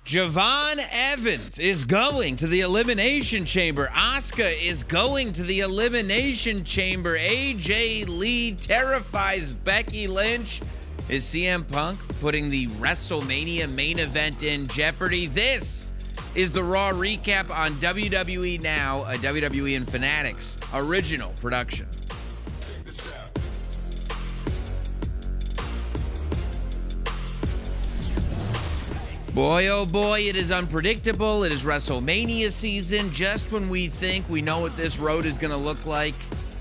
Javon Evans is going to the Elimination Chamber. Asuka is going to the Elimination Chamber. AJ Lee terrifies Becky Lynch. Is CM Punk putting the WrestleMania main event in jeopardy? This is the Raw recap on WWE Now, a WWE and Fanatics original production. Boy, oh boy, it is unpredictable. It is WrestleMania season. Just when we think we know what this road is going to look like,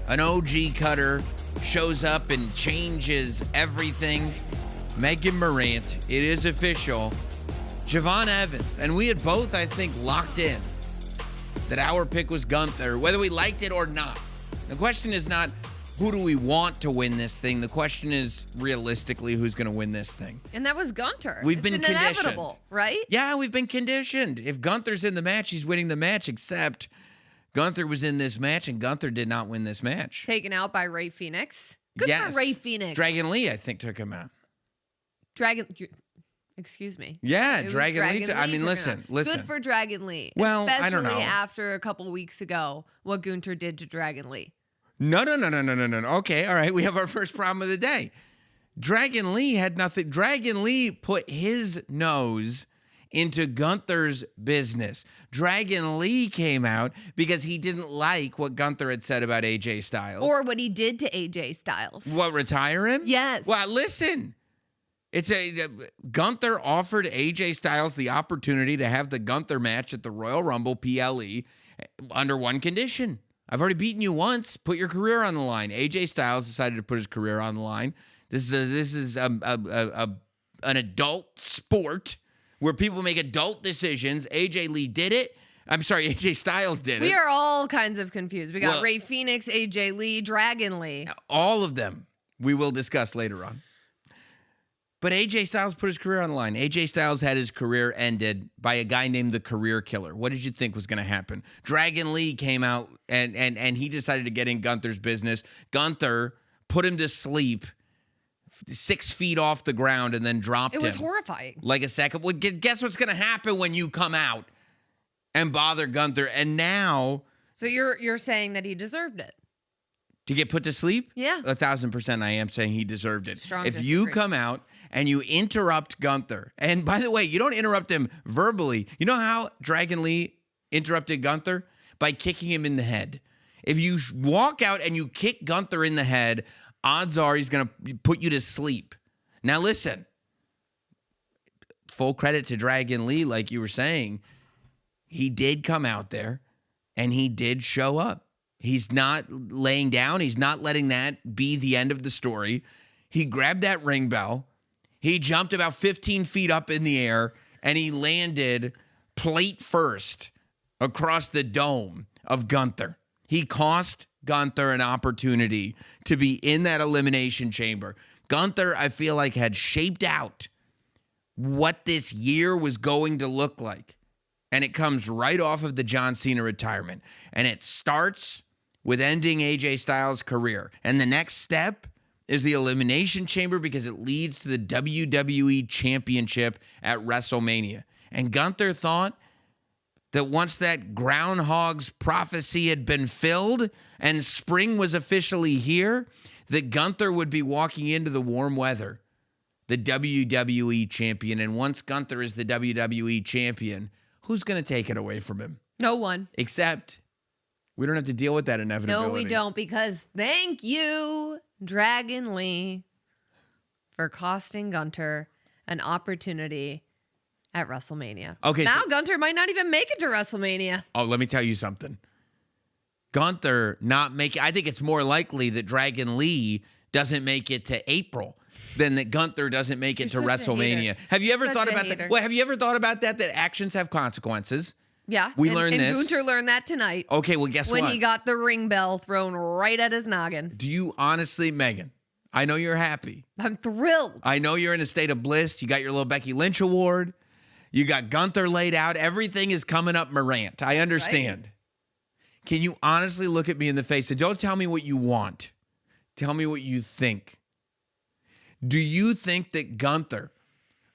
an OG cutter shows up and changes everything. Megan Morant, it is official. Javon Evans, and we had both, I think, locked in that our pick was Gunther, whether we liked it or not. The question is not, who do we want to win this thing? The question is, realistically, who's going to win this thing? And that was Gunther. We've been conditioned. Inevitable, right? Yeah, we've been conditioned. If Gunther's in the match, he's winning the match, except Gunther was in this match, and Gunther did not win this match. Taken out by Rey Fenix. Good for Rey Fenix. Dragon Lee, I think, took him out. Excuse me. Yeah, Dragon Lee. I mean, listen. Good for Dragon Lee. Well, I don't know. Especially after a couple weeks ago, what Gunther did to Dragon Lee. No. Okay, all right. We have our first problem of the day. Dragon Lee had nothing. Dragon Lee put his nose into Gunther's business. Dragon Lee came out because he didn't like what Gunther had said about AJ Styles. Or what he did to AJ Styles. What, retire him? Yes. Well, listen. Gunther offered AJ Styles the opportunity to have the Gunther match at the Royal Rumble PLE under one condition. I've already beaten you once. Put your career on the line. AJ Styles decided to put his career on the line. This is an adult sport where people make adult decisions. AJ Lee did it. I'm sorry, AJ Styles did it. We are all kinds of confused. We got Rey Fenix, AJ Lee, Dragon Lee. All of them we will discuss later on. But AJ Styles put his career on the line. AJ Styles had his career ended by a guy named the Career Killer. What did you think was going to happen? Dragon Lee came out and he decided to get in Gunther's business. Gunther put him to sleep 6 feet off the ground and then dropped him. It was horrifying. Like a second. Well, guess what's going to happen when you come out and bother Gunther? And now... So you're saying that he deserved it? To get put to sleep? Yeah. 1,000% I am saying he deserved it. Strong if you come out and you interrupt Gunther, and by the way, you don't interrupt him verbally. You know how Dragon Lee interrupted Gunther? By kicking him in the head. If you walk out and you kick Gunther in the head, odds are he's going to put you to sleep. Now listen, full credit to Dragon Lee, like you were saying, he did come out there and he did show up. He's not laying down. He's not letting that be the end of the story. He grabbed that ring bell. He jumped about 15 feet up in the air, and he landed plate first across the dome of Gunther. He cost Gunther an opportunity to be in that elimination chamber. Gunther, I feel like, had shaped out what this year was going to look like. And it comes right off of the John Cena retirement. And it starts with ending AJ Styles' career. And the next step is the Elimination Chamber because it leads to the WWE Championship at WrestleMania. And Gunther thought that once that groundhog's prophecy had been filled and spring was officially here, that Gunther would be walking into the warm weather, the WWE Champion. And once Gunther is the WWE Champion, who's going to take it away from him? No one. Except we don't have to deal with that inevitability. No, we don't, because thank you, Dragon Lee, for costing Gunther an opportunity at WrestleMania. Okay. Now Gunther might not even make it to WrestleMania. Oh, let me tell you something. Gunther not making, I think it's more likely that Dragon Lee doesn't make it to April than that Gunther doesn't make it to WrestleMania. Have you ever thought about that? Well, have you ever thought about that actions have consequences? Yeah. We learned this. And Gunther learned that tonight. Okay, well, guess what? When he got the ring bell thrown right at his noggin. Do you honestly, Megan, I know you're happy. I'm thrilled. I know you're in a state of bliss. You got your little Becky Lynch award. You got Gunther laid out. Everything is coming up Morant. I understand. Right. Can you honestly look at me in the face and don't tell me what you want. Tell me what you think. Do you think that Gunther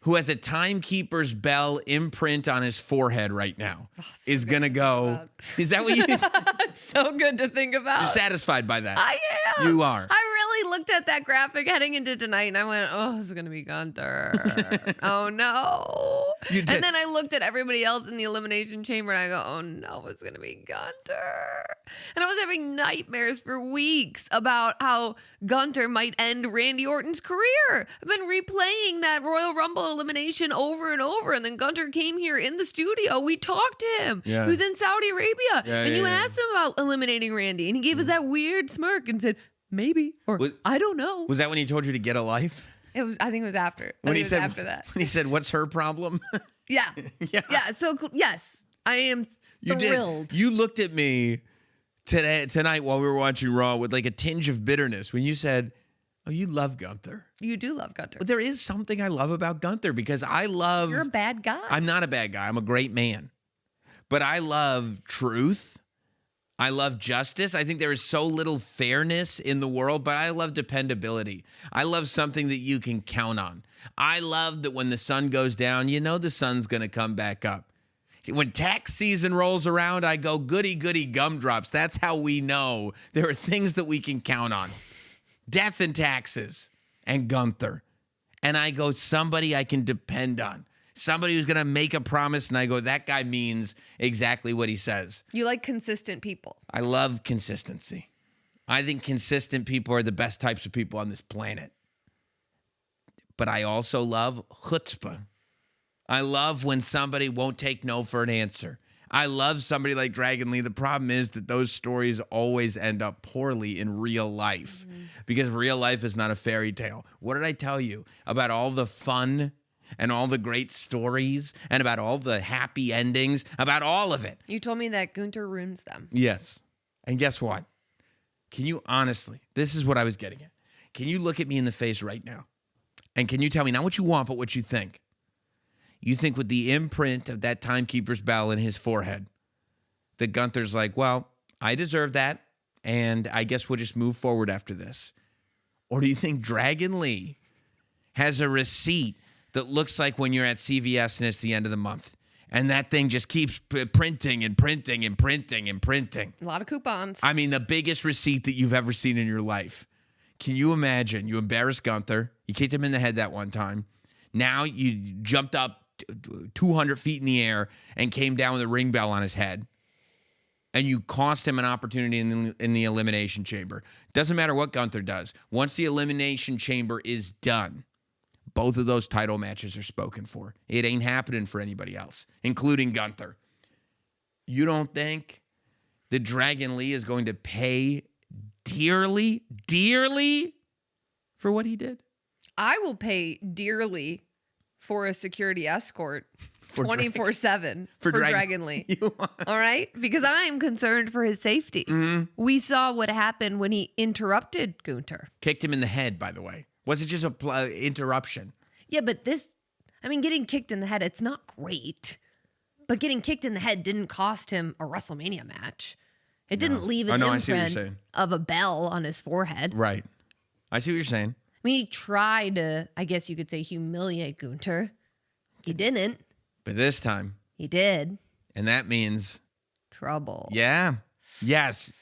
who has a timekeeper's bell imprint on his forehead right now, is going to go. Is that what you It's so good to think about. You're satisfied by that? I am. You are. I really looked at that graphic heading into tonight and I went, oh, this is going to be Gunther. Oh, no. You did. And then I looked at everybody else in the Elimination Chamber and I go, oh, no, it's going to be Gunther. And I was having nightmares for weeks about how Gunther might end Randy Orton's career. I've been replaying that Royal Rumble elimination over and over. And then Gunther came here in the studio. We talked to him. Yeah. He was in Saudi Arabia. And you asked him about eliminating Randy. And he gave us that weird smirk and said, maybe, or I don't know. Was that when he told you to get a life? It was. I think it was after. When he said after that. When he said, "What's her problem?" Yeah. Yeah. So yes, I am thrilled. Did. You looked at me tonight while we were watching Raw with like a tinge of bitterness when you said, "Oh, you love Gunther." You do love Gunther. But there is something I love about Gunther because I love. You're a bad guy. I'm not a bad guy. I'm a great man, but I love truth. I love justice. I think there is so little fairness in the world, but I love dependability. I love something that you can count on. I love that when the sun goes down, you know the sun's going to come back up. When tax season rolls around, I go, goody, goody gumdrops. That's how we know there are things that we can count on. Death and taxes and Gunther. And I go, somebody I can depend on. Somebody who's going to make a promise, and I go, that guy means exactly what he says. You like consistent people. I love consistency. I think consistent people are the best types of people on this planet. But I also love chutzpah. I love when somebody won't take no for an answer. I love somebody like Dragon Lee. The problem is that those stories always end up poorly in real life because real life is not a fairy tale. What did I tell you about all the fun and all the great stories and about all the happy endings, about all of it? You told me that Gunther ruins them. Yes. And guess what? Can you honestly, this is what I was getting at. Can you look at me in the face right now? And can you tell me not what you want, but what you think? You think with the imprint of that timekeeper's bell in his forehead, that Gunther's like, well, I deserve that, and I guess we'll just move forward after this? Or do you think Dragon Lee has a receipt that looks like when you're at CVS and it's the end of the month, and that thing just keeps printing and printing and printing and printing? A lot of coupons. I mean, the biggest receipt that you've ever seen in your life. Can you imagine? You embarrassed Gunther. You kicked him in the head that one time. Now you jumped up 200 feet in the air and came down with a ring bell on his head. And you cost him an opportunity in the Elimination Chamber. Doesn't matter what Gunther does. Once the Elimination Chamber is done, both of those title matches are spoken for. It ain't happening for anybody else, including Gunther. You don't think that Dragon Lee is going to pay dearly for what he did? I will pay dearly for a security escort 24/7 for Dragon Lee. All right? Because I am concerned for his safety. Mm-hmm. We saw what happened when he interrupted Gunther. Kicked him in the head, by the way. Was it just a interruption? Yeah, but getting kicked in the head, it's not great. But getting kicked in the head didn't cost him a WrestleMania match. It didn't leave an imprint of a bell on his forehead. Right. I see what you're saying. I mean, he tried to, I guess you could say, humiliate Gunther. He didn't. But this time. He did. And that means trouble. Yeah. Yes.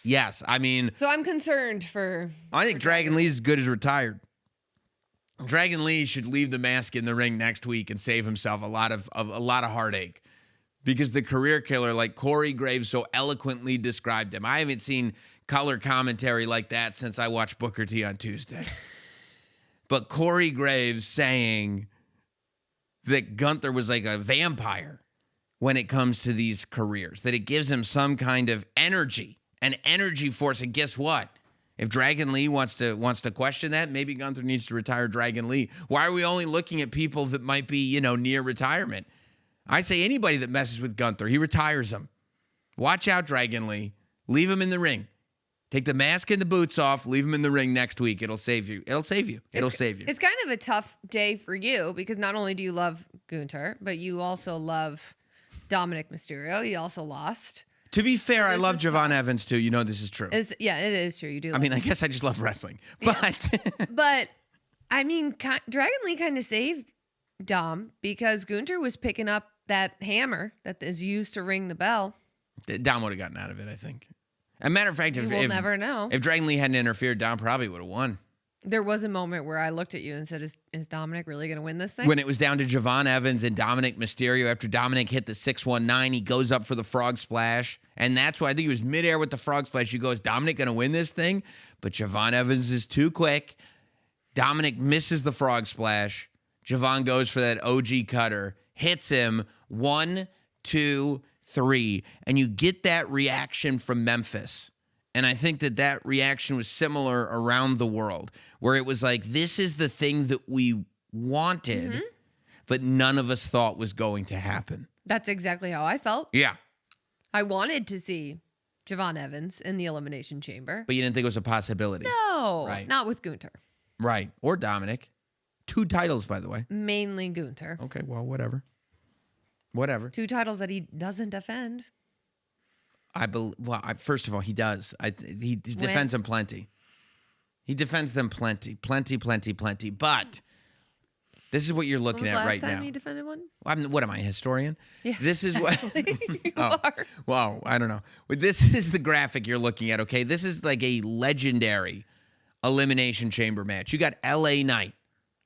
I mean. So I'm concerned for. I think Dragon Lee is as good as retired. Dragon Lee should leave the mask in the ring next week and save himself a lot of heartache. Because the career killer, like Corey Graves so eloquently described him. I haven't seen color commentary like that since I watched Booker T on Tuesday. But Corey Graves saying that Gunther was like a vampire when it comes to these careers, that it gives him some kind of energy, an energy force. And guess what? If Dragon Lee wants to question that, maybe Gunther needs to retire Dragon Lee. Why are we only looking at people that might be, near retirement? I say anybody that messes with Gunther, he retires him. Watch out, Dragon Lee. Leave him in the ring. Take the mask and the boots off. Leave him in the ring next week. It'll save you. It'll save you. It's kind of a tough day for you because not only do you love Gunther, but you also love Dominic Mysterio. You also lost. To be fair, I love Javon Evans too. You know this is true. It is true. You do. I mean, I guess I just love wrestling. But but I mean, Dragon Lee kind of saved Dom, because Gunter was picking up that hammer that is used to ring the bell. Dom would have gotten out of it, I think. As a matter of fact, We'll never know. If Dragon Lee hadn't interfered, Dom probably would have won. There was a moment where I looked at you and said, is Dominic really going to win this thing? When it was down to Javon Evans and Dominic Mysterio, after Dominic hit the 619, he goes up for the frog splash. And that's why I think he was midair with the frog splash. You go, is Dominic going to win this thing? But Javon Evans is too quick. Dominic misses the frog splash. Javon goes for that OG cutter, hits him 1, 2, 3. And you get that reaction from Memphis. And I think that reaction was similar around the world, where it was like, this is the thing that we wanted, but none of us thought was going to happen. That's exactly how I felt. Yeah. I wanted to see Javon Evans in the Elimination Chamber. But you didn't think it was a possibility. No, Right. not with Gunter. Right. Or Dominic. 2 titles, by the way. Mainly Gunter. Okay, well, whatever. Whatever. 2 titles that he doesn't defend. First of all, he does. He defends them plenty. He defends them plenty. But this is what you're looking at right now. Last time he defended one? What am I, a historian? Yeah, This is what. you are. Well, I don't know. But this is the graphic you're looking at, okay? This is like a legendary Elimination Chamber match. You got LA Knight,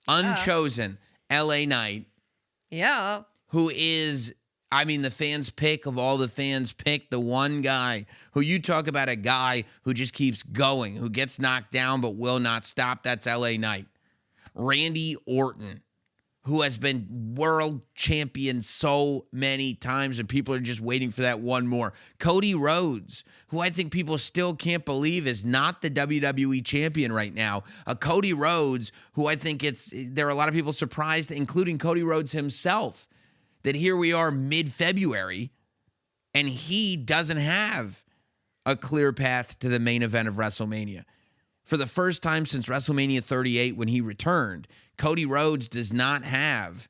unchosen LA Knight. Yeah. Who is, I mean, the fans' pick of all the fans' pick, the one guy who you talk about, a guy who just keeps going, who gets knocked down but will not stop. That's LA Knight. Randy Orton, who has been world champion so many times, and people are just waiting for that one more. Cody Rhodes, who I think people still can't believe is not the WWE champion right now. Cody Rhodes, who I think there are a lot of people surprised, including Cody Rhodes himself, that here we are mid-February, and he doesn't have a clear path to the main event of WrestleMania. For the first time since WrestleMania 38, when he returned, Cody Rhodes does not have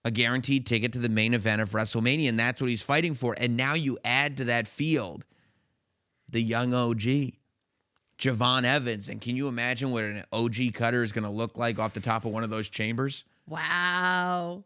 a guaranteed ticket to the main event of WrestleMania, and that's what he's fighting for. And now you add to that field the young OG, Javon Evans. And can you imagine what an OG cutter is going to look like off the top of one of those chambers? Wow.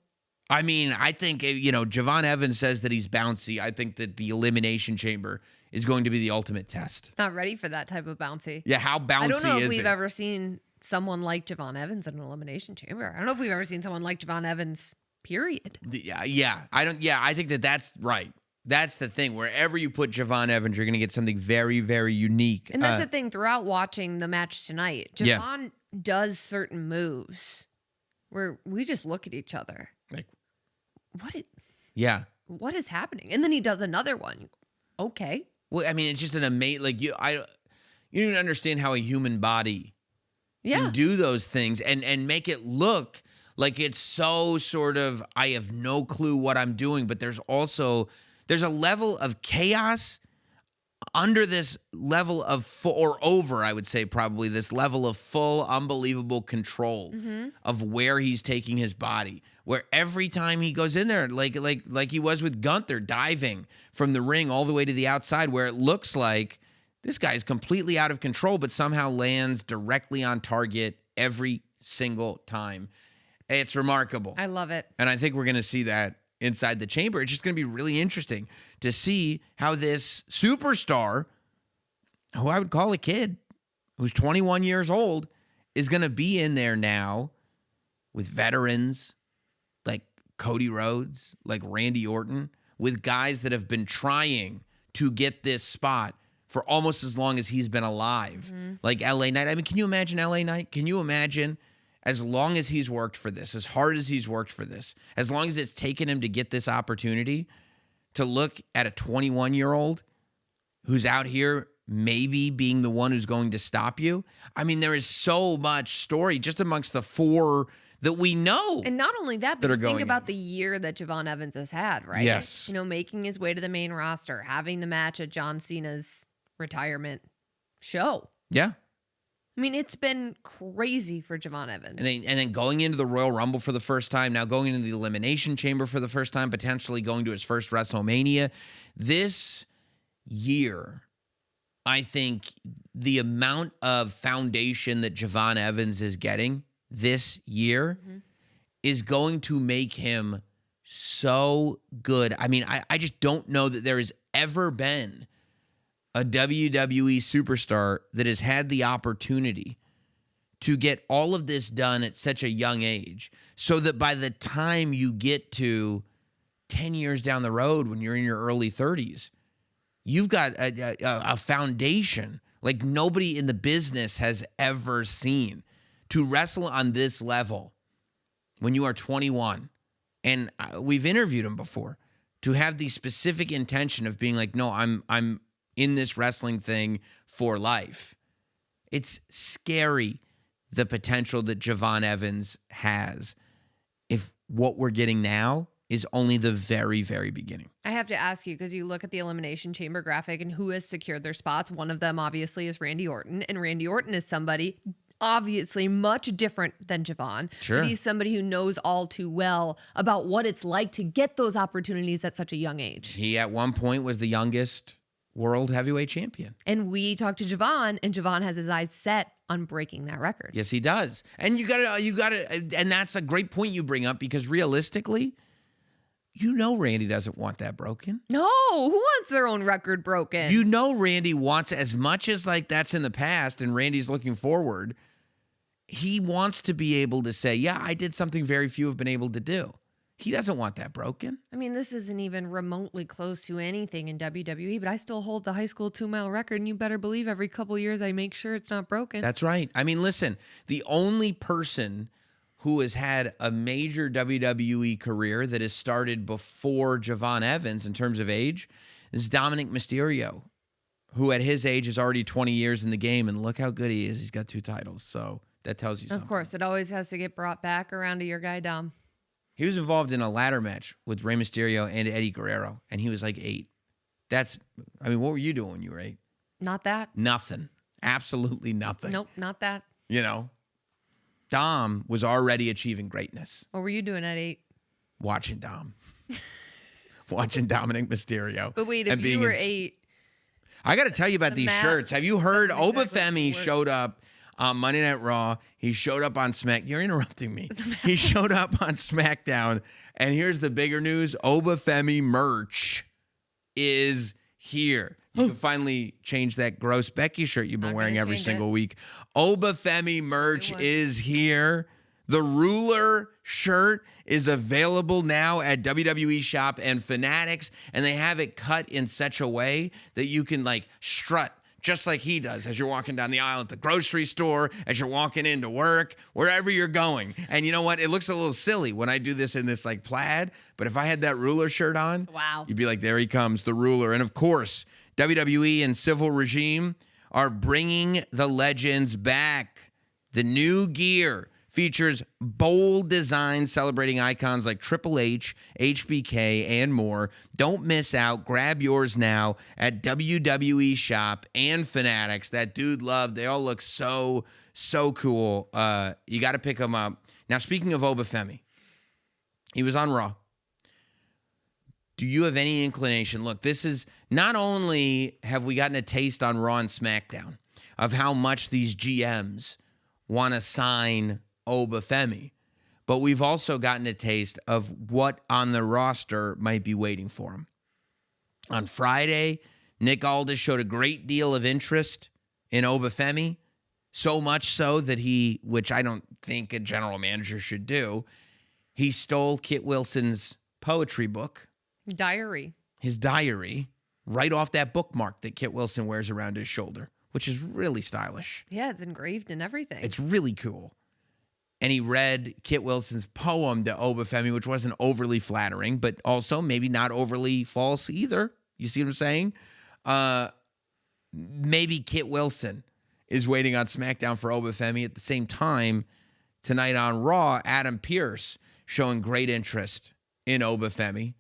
I mean, I think, Javon Evans says that he's bouncy. I think that the Elimination Chamber is going to be the ultimate test. Not ready for that type of bouncy. Yeah, how bouncy is it? I don't know if we've ever seen someone like Javon Evans in an Elimination Chamber. I don't know if we've ever seen someone like Javon Evans, period. Yeah. I think that's right. That's the thing. Wherever you put Javon Evans, you're going to get something very, very unique. And that's the thing throughout watching the match tonight. Javon does certain moves where we just look at each other. Like, what is happening? And then he does another one. Okay. Well, I mean, it's just an amazing, you don't understand how a human body can do those things and make it look like it's so sort of, I have no clue what I'm doing, but there's a level of chaos under this level of, I would say probably this level of full, unbelievable control of where he's taking his body. Where every time he goes in there, like he was with Gunther, diving from the ring all the way to the outside, where it looks like this guy's completely out of control, but somehow lands directly on target every single time. It's remarkable. I love it. And I think we're going to see that inside the chamber. It's just going to be really interesting to see how this superstar, who I would call a kid, who's 21 years old, is going to be in there now with veterans like Cody Rhodes, like Randy Orton, with guys that have been trying to get this spot for almost as long as he's been alive. Like LA Knight. I mean, can you imagine LA Knight? Can you imagine as long as he's worked for this, as hard as he's worked for this, as long as it's taken him to get this opportunity, to look at a 21-year-old who's out here maybe being the one who's going to stop you? I mean, there is so much story just amongst the 4 that we know. And not only that, but think about the year that Javon Evans has had, right? Yes. Making his way to the main roster, having the match at John Cena's retirement show. Yeah. I mean, it's been crazy for Javon Evans. And then going into the Royal Rumble for the first time, now going into the Elimination Chamber for the first time, potentially going to his first WrestleMania. This year, I think the amount of foundation that Javon Evans is getting this year is going to make him so good. I mean, I just don't know that there has ever been a WWE superstar that has had the opportunity to get all of this done at such a young age, so that by the time you get to 10 years down the road, when you're in your early 30s, you've got a foundation like nobody in the business has ever seen to wrestle on this level when you are 21. And we've interviewed him before, to have the specific intention of being like, no, I'm in this wrestling thing for life. It's scary, the potential that Javon Evans has, if what we're getting now is only the very, very beginning. I have to ask you, because you look at the Elimination Chamber graphic and who has secured their spots. One of them, obviously, is Randy Orton. And Randy Orton is somebody, obviously, much different than Javon. Sure. But he's somebody who knows all too well about what it's like to get those opportunities at such a young age. He, at one point, was the youngest world heavyweight champion. And we talked to Javon, and Javon has his eyes set on breaking that record. Yes, he does. And you gotta, and that's a great point you bring up, because realistically, you know Randy doesn't want that broken. No, who wants their own record broken? You know Randy wants, as much as like that's in the past and Randy's looking forward, he wants to be able to say, yeah, I did something very few have been able to do. He doesn't want that broken. I mean, this isn't even remotely close to anything in WWE, but I still hold the high school 2-mile record, and you better believe every couple years I make sure it's not broken. That's right. I mean, listen, the only person who has had a major WWE career that has started before Javon Evans in terms of age is Dominic Mysterio, who at his age is already 20 years in the game, and look how good he is. He's got 2 titles, so that tells you something. Of course, it always has to get brought back around to your guy, Dom. He was involved in a ladder match with Rey Mysterio and Eddie Guerrero, and he was like 8. I mean, what were you doing when you were 8? Not that. Nothing. Absolutely nothing. Nope, not that. You know? Dom was already achieving greatness. What were you doing at 8? Watching Dom. Watching Dominic Mysterio. But wait, if you were 8. I got to tell you about these shirts. Have you heard Obafemi showed up on Monday Night Raw? He showed up on SmackDown. You're interrupting me. He showed up on SmackDown. And here's the bigger news. Obafemi merch is here. You can finally change that gross Becky shirt you've been wearing every single week. Obafemi merch is here. The Ruler shirt is available now at WWE Shop and Fanatics, and they have it cut in such a way that you can like strut just like he does as you're walking down the aisle at the grocery store, as you're walking into work, wherever you're going. And you know what? It looks a little silly when I do this in this like plaid, but if I had that Ruler shirt on, wow, you'd be like, there he comes, the Ruler. And of course, WWE and Civil Regime are bringing the legends back. The new gear features bold designs celebrating icons like Triple H, HBK, and more. Don't miss out. Grab yours now at WWE Shop and Fanatics. That dude loved. They all look so cool. You got to pick them up. Now, speaking of Obafemi, he was on Raw. Do you have any inclination? Look, this is not only have we gotten a taste on Raw and SmackDown of how much these GMs want to sign Obafemi, but we've also gotten a taste of what on the roster might be waiting for him. On Friday, Nick Aldis showed a great deal of interest in Obafemi, so much so that he, which I don't think a general manager should do, he stole Kit Wilson's poetry book. His diary, right off that bookmark that Kit Wilson wears around his shoulder, which is really stylish. Yeah, it's engraved and everything. It's really cool. And he read Kit Wilson's poem to Obafemi, which wasn't overly flattering, but also maybe not overly false either. You see what I'm saying? Maybe Kit Wilson is waiting on SmackDown for Obafemi. At the same time, tonight on Raw, Adam Pearce showing great interest in Obafemi.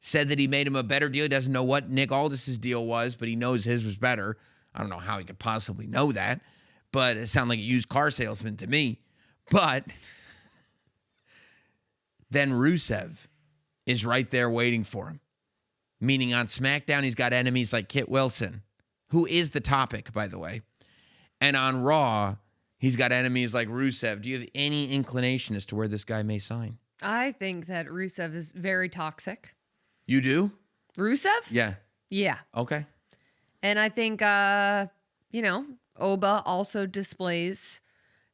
Said that he made him a better deal. He doesn't know what Nick Aldis's deal was, but he knows his was better. I don't know how he could possibly know that, but it sounded like a used car salesman to me. But then Rusev is right there waiting for him. Meaning on SmackDown, he's got enemies like Kit Wilson, who is the topic, by the way. And on Raw, he's got enemies like Rusev. Do you have any inclination as to where this guy may sign? I think that Rusev is very toxic. You do? Rusev? Yeah. Yeah. Okay. And I think, Oba also displays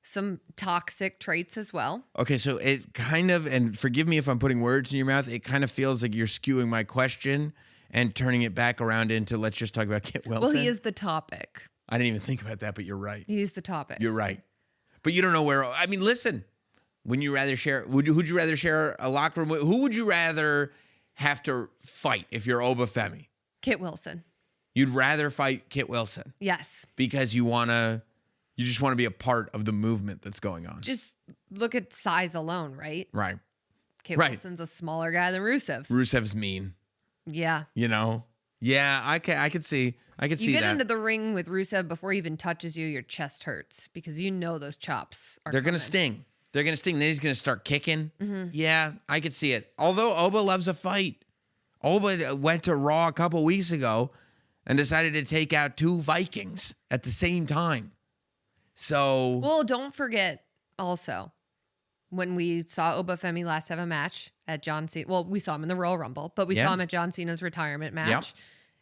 some toxic traits as well. Okay, so it kind of, and forgive me if I'm putting words in your mouth, it kind of feels like you're skewing my question and turning it back around into let's just talk about Kit Wilson. Well, he is the topic. I didn't even think about that, but you're right. He's the topic. You're right. But you don't know where, I mean, listen, who'd you rather share a locker room with? Who would you rather have to fight if you're Obafemi? Kit Wilson. You'd rather fight Kit Wilson Yes. because you just want to be a part of the movement that's going on. Just look at size alone, right? Right. Kit Right. Wilson's a smaller guy than Rusev. Rusev's mean, Yeah. you know? Yeah, I could see You that. get into the ring with Rusev before he even touches you, your chest hurts because you know those chops are They're going to coming. sting. They're going to sting. Then he's going to start kicking. Mm-hmm. Yeah, I could see it. Although Oba loves a fight. Oba went to Raw a couple weeks ago and decided to take out 2 Vikings at the same time. So, Well, don't forget also when we saw Obafemi last have a match at John Cena. Well, we saw him in the Royal Rumble, but we Yeah. saw him at John Cena's retirement match. Yep.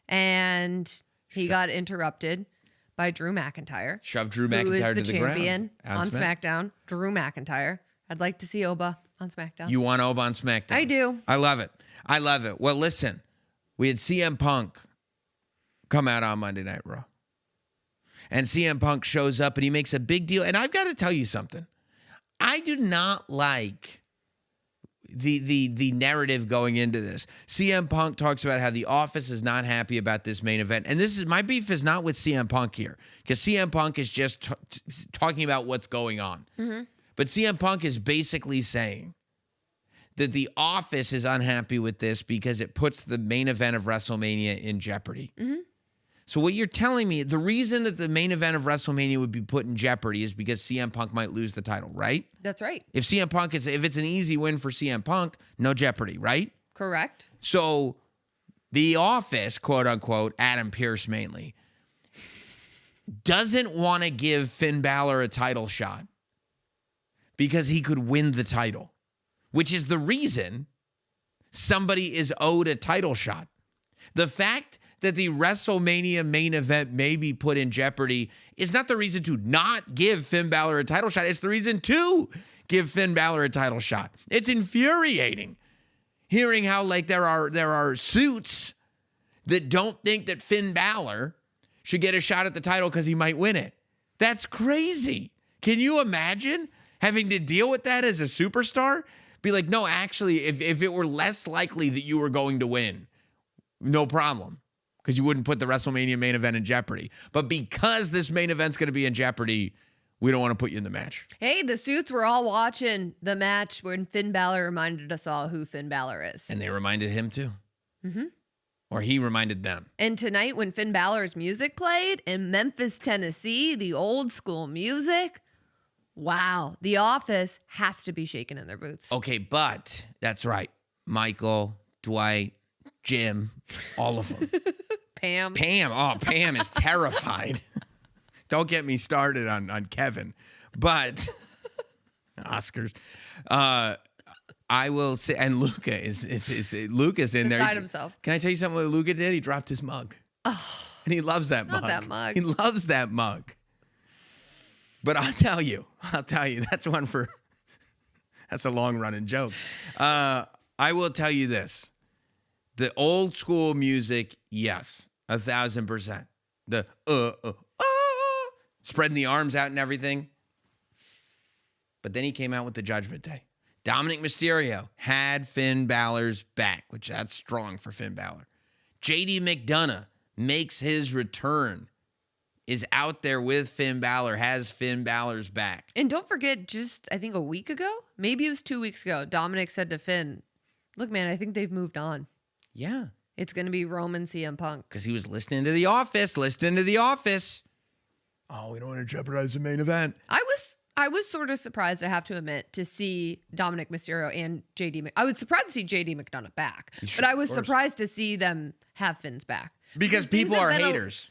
And he got interrupted by Drew McIntyre. shove Drew Who is McIntyre the to the champion ground. on SmackDown? Drew McIntyre. I'd like to see Oba on SmackDown. You want Oba on SmackDown? I do. I love it. I love it. Well, listen, we had CM Punk come out on Monday Night Raw. And CM Punk shows up and he makes a big deal. And I've got to tell you something. I do not like the narrative going into this. CM Punk talks about how the office is not happy about this main event. And my beef is not with CM Punk here, because CM Punk is just talking about what's going on. Mm-hmm. But CM Punk is basically saying that the office is unhappy with this because it puts the main event of WrestleMania in jeopardy. Mm-hmm. So what you're telling me, the reason that the main event of WrestleMania would be put in jeopardy is because CM Punk might lose the title, right? That's right. If it's an easy win for CM Punk, no jeopardy, right? Correct. So the office, quote unquote, Adam Pearce mainly, doesn't want to give Finn Balor a title shot because he could win the title, which is the reason somebody is owed a title shot. The fact that the WrestleMania main event may be put in jeopardy is not the reason to not give Finn Balor a title shot. It's the reason to give Finn Balor a title shot. It's infuriating hearing how there are suits that don't think that Finn Balor should get a shot at the title because he might win it. That's crazy. Can you imagine having to deal with that as a superstar? Be like, no, actually, if it were less likely that you were going to win, no problem, because you wouldn't put the WrestleMania main event in jeopardy. But because this main event's going to be in jeopardy, we don't want to put you in the match. Hey, the suits were all watching the match when Finn Balor reminded us all who Finn Balor is. And they reminded him too. Mm-hmm. Or he reminded them. And tonight when Finn Balor's music played in Memphis, Tennessee, the old school music, wow, the office has to be shaking in their boots. Okay, but that's right. Michael, Dwight, Jim, all of them. Pam. Pam is terrified. Don't get me started on Kevin. But Oscars. I will say, and Luca is Luca's in there. Beside himself. Can I tell you something what Luca did? He dropped his mug. Oh, And he loves that not mug. that mug. He loves that mug. But I'll tell you, that's a long running joke. I will tell you this. The old school music, yes, 1,000%. The spreading the arms out and everything. But then he came out with the Judgment Day. Dominic Mysterio had Finn Balor's back, which that's strong for Finn Balor. JD McDonough makes his return, is out there with Finn Balor, has Finn Balor's back. and don't forget, just I think a week ago, maybe it was 2 weeks ago, Dominic said to Finn, look, man, I think they've moved on. Yeah, It's going to be Roman CM Punk. because he was listening to The Office. Oh, we don't want to jeopardize the main event. I was sort of surprised, I have to admit, to see Dominic Mysterio and I was surprised to see JD McDonough back, Sure, but I was of course. surprised to see them have Finn's back. Because things people have are been haters.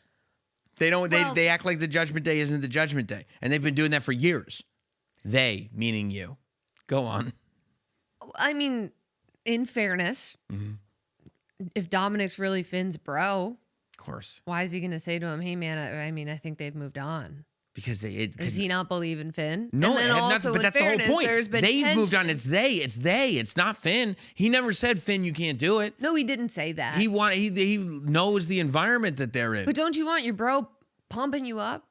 They don't. Well- They act like the Judgment Day isn't the Judgment Day, and they've been doing that for years. They, meaning you. Go on. I mean, in fairness, if Dominic's really Finn's bro, Of course. why is he going to say to him, hey, man, I mean, I think they've moved on? Because Does he not believe in Finn? No, and then it had also, nothing, but in that's fairness, the whole there's point. been They've moved on. tension. It's they. It's they. It's not Finn. He never said, Finn, you can't do it. No, he didn't say that. He knows the environment that they're in. But don't you want your bro pumping you up?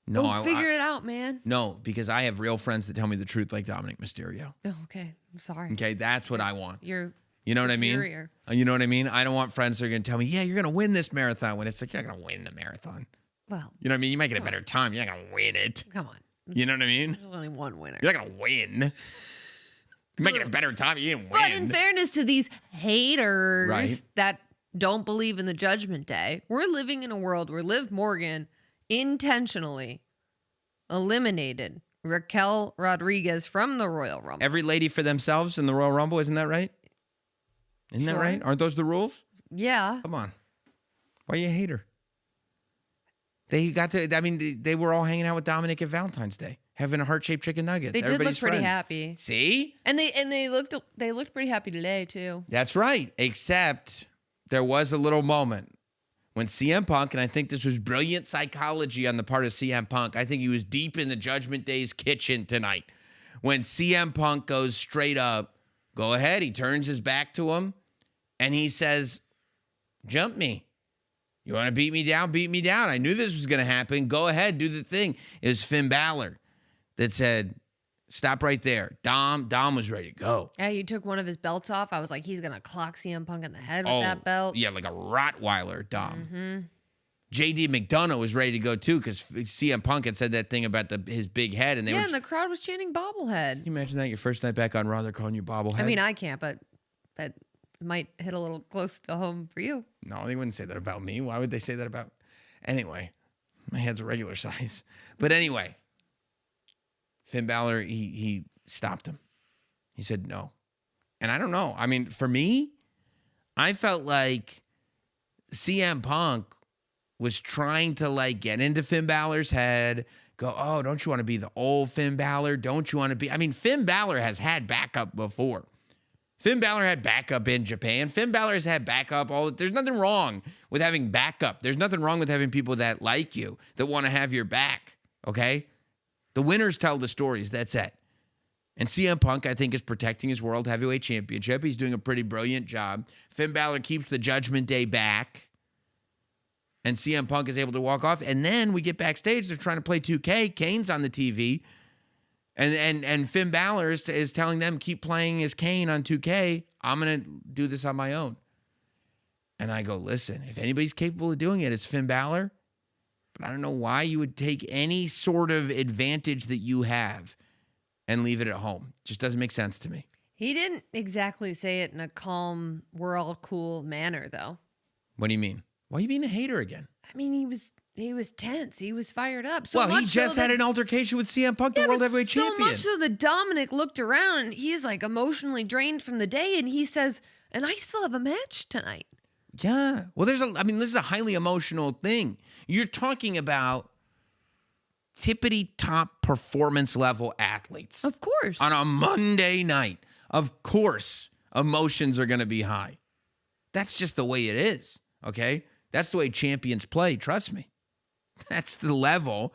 No, Go figure it out, man. No, because I have real friends that tell me the truth like Dominic Mysterio. Oh, okay. I'm sorry. Okay, that's what I want. You're You know what I mean? superior. You know what I mean? I don't want friends that are going to tell me, yeah, you're going to win this marathon. When it's like, you're not going to win the marathon. Well, You know what I mean? You might get a better time. You're not going to win it. come on. You know what I mean? There's only one winner. You're not going to win. You might get a better time. You didn't win. But in fairness to these haters Right. that don't believe in the Judgment Day, we're living in a world where Liv Morgan intentionally eliminated Raquel Rodriguez from the Royal Rumble. Every lady for themselves in the Royal Rumble. Isn't that right? Isn't that Sure. right? Aren't those the rules? Yeah. Come on. Why you hate her? They got to, I mean, they were all hanging out with Dominic at Valentine's Day, having a heart-shaped chicken nuggets. They did look Everybody's pretty friends. happy. See? And they looked pretty happy today too. That's right. Except there was a little moment when CM Punk, and I think this was brilliant psychology on the part of CM Punk. I think he was deep in the Judgment Day's kitchen tonight. When CM Punk goes straight up, go ahead. He turns his back to him and he says, jump me. You want to beat me down? Beat me down. I knew this was going to happen. Go ahead, do the thing. It was Finn Balor that said, stop right there. Dom was ready to go. Yeah, you took one of his belts off. I was like, he's gonna clock CM Punk in the head with that belt. Yeah, like a Rottweiler, Dom. Mm-hmm. JD McDonough was ready to go too because CM Punk had said that thing about his big head, and they were. And the crowd was chanting bobblehead. Can you imagine that your first night back on Raw, they're calling you bobblehead? I mean, I can't, but that might hit a little close to home for you. no, they wouldn't say that about me. Why would they say that about? Anyway, my head's a regular size. But anyway, Finn Balor he stopped him. He said no, and I don't know. I mean, for me, I felt like CM Punk was trying to like get into Finn Balor's head, go, oh, don't you want to be the old Finn Balor? Don't you want to be? I mean, Finn Balor has had backup before. Finn Balor had backup in Japan. Finn Balor has had backup. There's nothing wrong with having backup. There's nothing wrong with having people that like you, that want to have your back, okay? The winners tell the stories. That's it. And CM Punk, I think, is protecting his World Heavyweight Championship. He's doing a pretty brilliant job. Finn Balor keeps the Judgment Day back. And CM Punk is able to walk off. And then we get backstage. They're trying to play 2K. Kane's on the TV. And Finn Balor is telling them, keep playing as Kane on 2K. I'm going to do this on my own. And I go, listen, if anybody's capable of doing it, it's Finn Balor. But I don't know why you would take any sort of advantage that you have and leave it at home. Just doesn't make sense to me. He didn't exactly say it in a calm, we're all cool manner, though. What do you mean? Why are you being a hater again? I mean, he was tense. He was fired up. So well, he much just so had that, an altercation with CM Punk, the World but Heavyweight Champion. So much so that Dominic looked around and he's like emotionally drained from the day, and he says, "And I still have a match tonight." Yeah. Well, this is a highly emotional thing. You're talking about tippity top performance level athletes. Of course. On a Monday night. Of course, emotions are going to be high. That's just the way it is, okay? That's the way champions play, trust me. That's the level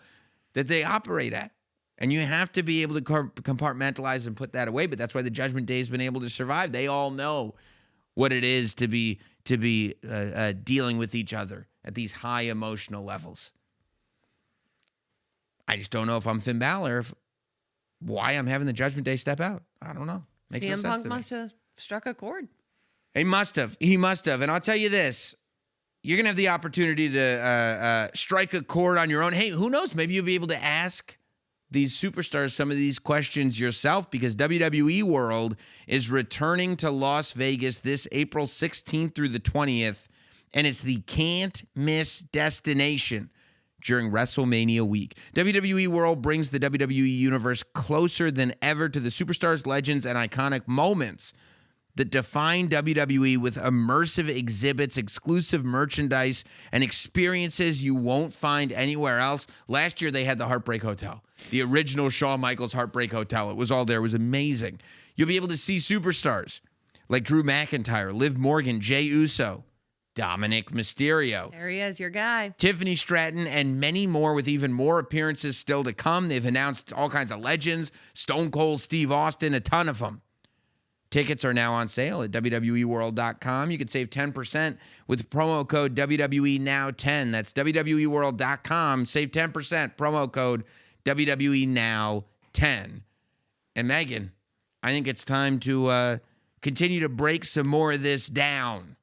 that they operate at. And you have to be able to compartmentalize and put that away, but that's why the Judgment Day has been able to survive. They all know what it is to be dealing with each other at these high emotional levels. I just don't know if I'm Finn Balor, why I'm having the Judgment Day step out. I don't know. Makes no CM sense Punk to me. must have struck a chord. He must have. And I'll tell you this. You're going to have the opportunity to strike a chord on your own. Hey, who knows? Maybe you'll be able to ask these superstars some of these questions yourself, because WWE World is returning to Las Vegas this April 16th through the 20th, and it's the can't miss destination during WrestleMania week. WWE World brings the WWE Universe closer than ever to the superstars, legends, and iconic moments that define WWE, with immersive exhibits, exclusive merchandise, and experiences you won't find anywhere else. Last year, they had the Heartbreak Hotel, the original Shawn Michaels Heartbreak Hotel. It was all there. It was amazing. You'll be able to see superstars like Drew McIntyre, Liv Morgan, Jey Uso, Dominic Mysterio, There he is, your guy. Tiffany Stratton, and many more, with even more appearances still to come. They've announced all kinds of legends, Stone Cold Steve Austin, a ton of them. Tickets are now on sale at WWEworld.com. You can save 10% with promo code WWENOW10. That's WWEworld.com. Save 10%, promo code WWENOW10. And Megan, I think it's time to continue to break some more of this down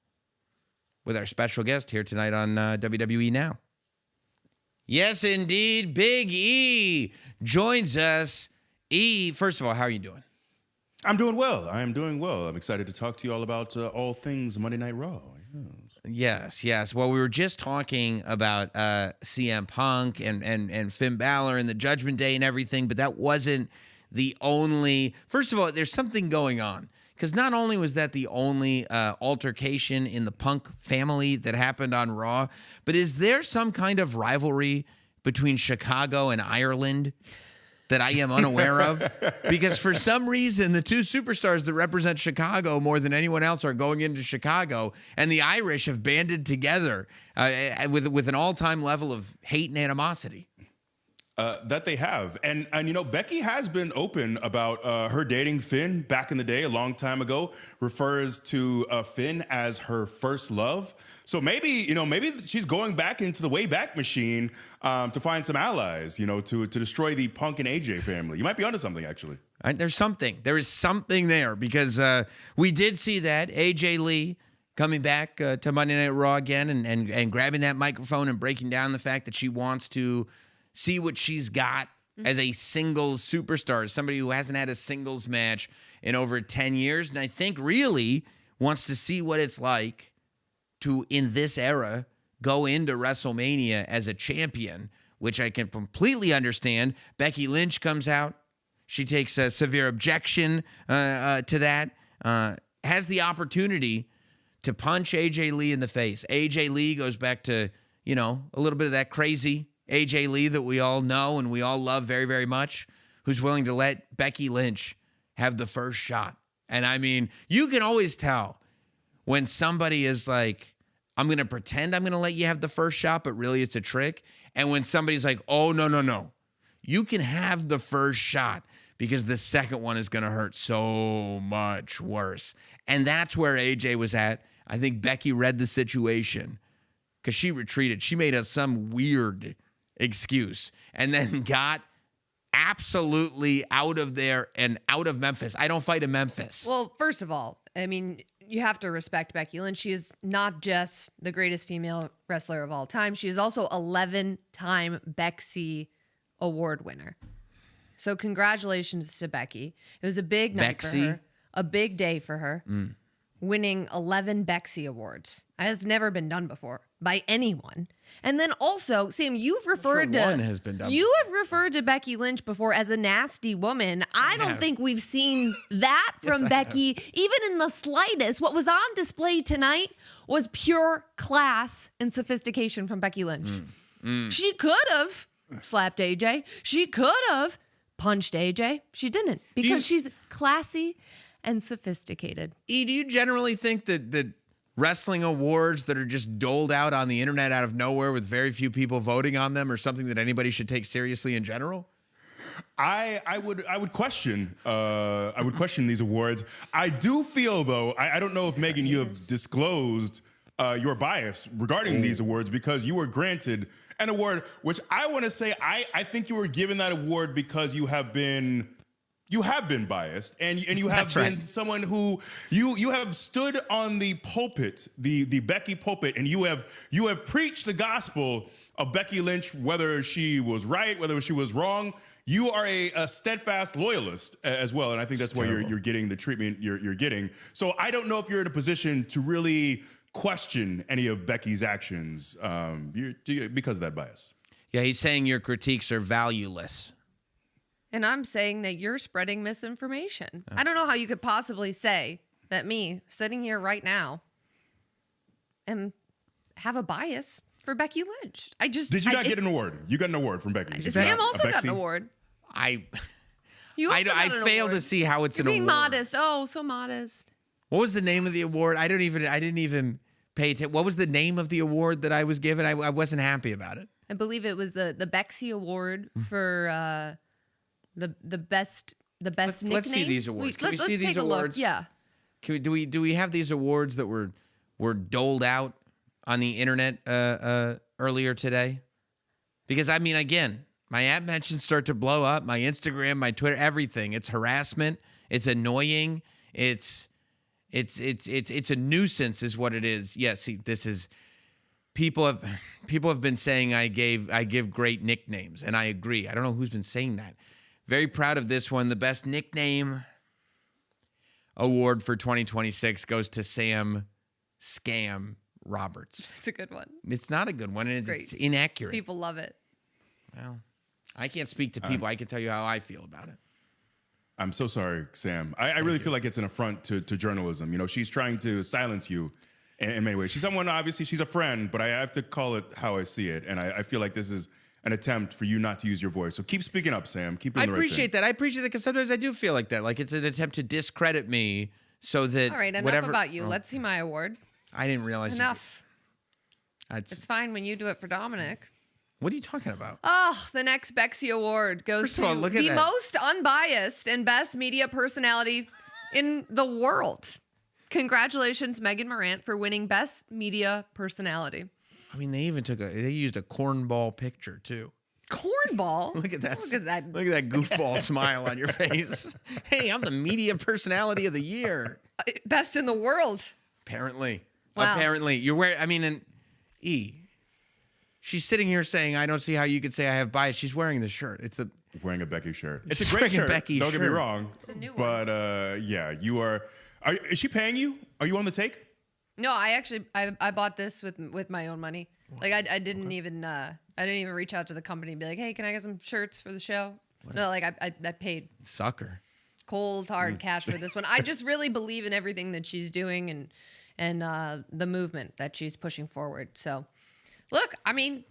with our special guest here tonight on WWE Now. Yes, indeed, Big E joins us. E, first of all, how are you doing? I'm doing well. I am doing well. I'm excited to talk to you all about all things Monday Night Raw. Yes. Well, we were just talking about CM Punk and Finn Balor and the Judgment Day and everything, but that wasn't the only. First of all, there's something going on, because not only was that the only altercation in the Punk family that happened on Raw, but is there some kind of rivalry between Chicago and Ireland that I am unaware of? Because for some reason, the two superstars that represent Chicago more than anyone else are going into Chicago, and the Irish have banded together with an all-time level of hate and animosity. That they have. And you know, Becky has been open about her dating Finn back in the day, a long time ago, refers to Finn as her first love. So maybe she's going back into the Wayback Machine to find some allies, to destroy the Punk and AJ family. You might be onto something, actually. There's something. There is something there, because we did see that AJ Lee coming back to Monday Night Raw again and grabbing that microphone and breaking down the fact that she wants to see what she's got as a singles superstar, somebody who hasn't had a singles match in over 10 years. And I think really wants to see what it's like to, in this era, go into WrestleMania as a champion, which I can completely understand. Becky Lynch comes out. She takes a severe objection to that, has the opportunity to punch AJ Lee in the face. AJ Lee goes back to, a little bit of that crazy AJ Lee that we all know and we all love very, very much, who's willing to let Becky Lynch have the first shot. And I mean, you can always tell when somebody is like, I'm going to pretend I'm going to let you have the first shot, but really it's a trick. And when somebody's like, oh, no. You can have the first shot because the second one is going to hurt so much worse. And that's where AJ was at. I think Becky read the situation because she retreated. She made us some weird excuse and then got absolutely out of there and out of Memphis. I don't fight in Memphis. Well, first of all, I mean, you have to respect Becky Lynch. She is not just the greatest female wrestler of all time. She is also 11-time Bexy Award winner. So congratulations to Becky. It was a big night for her, a big day for her, winning 11 Bexy Awards. That has never been done before by anyone. And then also, Sam, you've referred to one has been done. You have referred to Becky Lynch before as a nasty woman. I don't think we've seen that from Becky, even in the slightest. What was on display tonight was pure class and sophistication from Becky Lynch. She could have slapped AJ. She could have punched AJ. She didn't, because she's classy and sophisticated. E, do you generally think that wrestling awards that are just doled out on the internet out of nowhere with very few people voting on them are something that anybody should take seriously in general? I would question these awards. I do feel, though, I don't know if, Megan, you have disclosed your bias regarding these awards, because you were granted an award, which I want to say I think you were given that award because you have been biased, and you have been someone who you have stood on the pulpit, the Becky pulpit, and you have preached the gospel of Becky Lynch, whether she was right, whether she was wrong. You are a steadfast loyalist as well, and I think that's why you're getting the treatment you're getting. So I don't know if you're in a position to really question any of Becky's actions because of that bias. Yeah, he's saying your critiques are valueless. And I'm saying that you're spreading misinformation. I don't know how you could possibly say that me, sitting here right now, have a bias for Becky Lynch. Did you not get an award? You got an award from Becky. Sam also got an award. You also I got an fail to award. see how it's You're an being award. modest. Oh, so modest. What was the name of the award? I didn't even pay attention. What was the name of the award that I was given? I wasn't happy about it. I believe it was the Bexy Award for the best nickname. Let's see these awards. Can we see let's these take a look. awards? Yeah. Do we have these awards that were doled out on the internet earlier today? Because I mean, again, my app mentions start to blow up. My Instagram, my Twitter, everything. It's harassment. It's annoying. It's a nuisance, is what it is. Yes, see, this is people have been saying I give great nicknames, and I agree. I don't know who's been saying that. Very proud of this one. The best nickname award for 2026 goes to Sam Scam Roberts. It's a good one. It's not a good one, and Great. it's inaccurate. People love it. Well, I can't speak to people. I can tell you how I feel about it. I'm so sorry, Sam. I really feel like it's an affront to journalism. You know, she's trying to silence you in many ways. She's someone, obviously, she's a friend, but I have to call it how I see it. And I feel like this is an attempt for you not to use your voice. So keep speaking up, Sam. Keep doing I the right appreciate that. I appreciate that because sometimes I do feel like that. Like it's an attempt to discredit me so that All right, enough whatever. about you. Oh, Let's see my award. I didn't realize. Enough. That's, It's fine when you do it for Dominic. what are you talking about? Oh, the next Bexy Award goes First of to all, look at the that. most unbiased and best media personality in the world. Congratulations, Megan Morant, for winning Best Media Personality. I mean, they used a cornball picture too. Cornball. Look at that. Look at that. Look at that goofball smile on your face. Hey, I'm the media personality of the year. Best in the world. Apparently. Wow. Apparently. You're wearing, I mean, and she's sitting here saying, I don't see how you could say I have bias. She's wearing the shirt. It's the Wearing a Becky shirt. It's She's a great wearing a shirt. Becky Don't get me shirt. wrong. It's a new one. But yeah, you are. Is she paying you? Are you on the take? No, I bought this with my own money. Like I didn't even reach out to the company and be like, hey, can I get some shirts for the show? No, like I paid sucker. cold hard cash for this one. I just really believe in everything that she's doing and the movement that she's pushing forward. So look, I mean,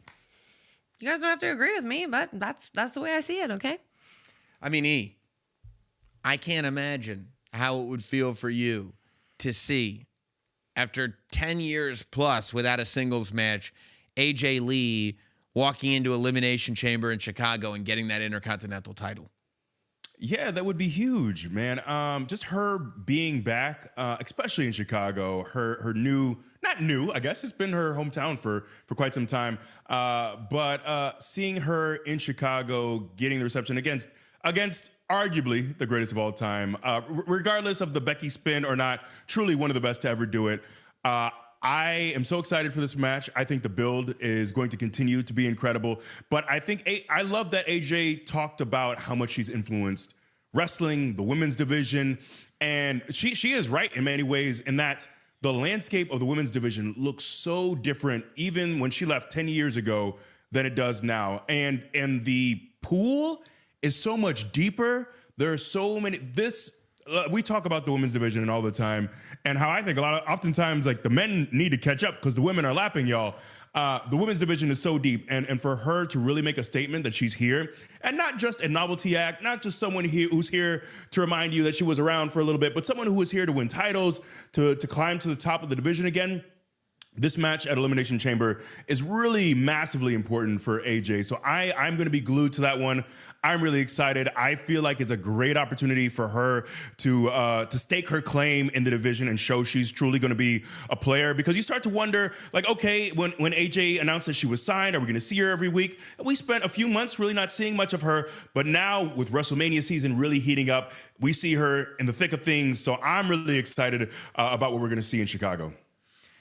you guys don't have to agree with me, but that's the way I see it, okay? I mean, I can't imagine how it would feel for you to see, after 10 years plus without a singles match, AJ Lee walking into Elimination Chamber in Chicago and getting that Intercontinental title. Yeah, that would be huge, man. Just her being back, especially in Chicago, her new, not new, I guess it's been her hometown for quite some time. But seeing her in Chicago, getting the reception against arguably the greatest of all time, regardless of the Becky spin or not, truly one of the best to ever do it. I am so excited for this match. I think the build is going to continue to be incredible. But I think I love that AJ talked about how much she's influenced wrestling, the women's division. And she is right in many ways in that the landscape of the women's division looks so different even when she left 10 years ago than it does now. And the pool is so much deeper. There are so many, we talk about the women's division and all the time, and how I think oftentimes like the men need to catch up because the women are lapping y'all. The women's division is so deep, and for her to really make a statement that she's here, and not just a novelty act, not just someone who's here to remind you that she was around for a little bit, but someone who is here to win titles, to climb to the top of the division again. This match at Elimination Chamber is really massively important for AJ. So I'm going to be glued to that one. I'm really excited. I feel like it's a great opportunity for her to stake her claim in the division and show she's truly going to be a player. Because you start to wonder, like, okay, when AJ announced that she was signed, are we going to see her every week? We spent a few months really not seeing much of her. But now with WrestleMania season really heating up, we see her in the thick of things. So I'm really excited about what we're going to see in Chicago.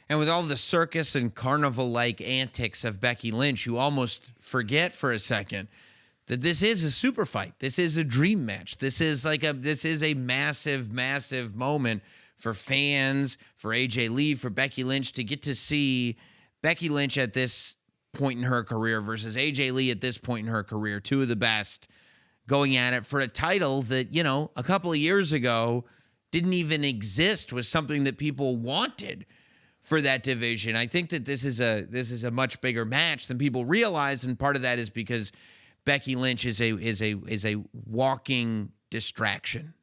And with all the circus and carnival-like antics of Becky Lynch, you almost forget for a second that this is a super fight. This is a dream match. This is a massive, massive moment for fans, for AJ Lee, for Becky Lynch to get to see Becky Lynch at this point in her career versus AJ Lee at this point in her career. Two of the best going at it for a title that, a couple of years ago didn't even exist, was something that people wanted for that division. I think that this is a much bigger match than people realize, and part of that is because Becky Lynch is a walking distraction.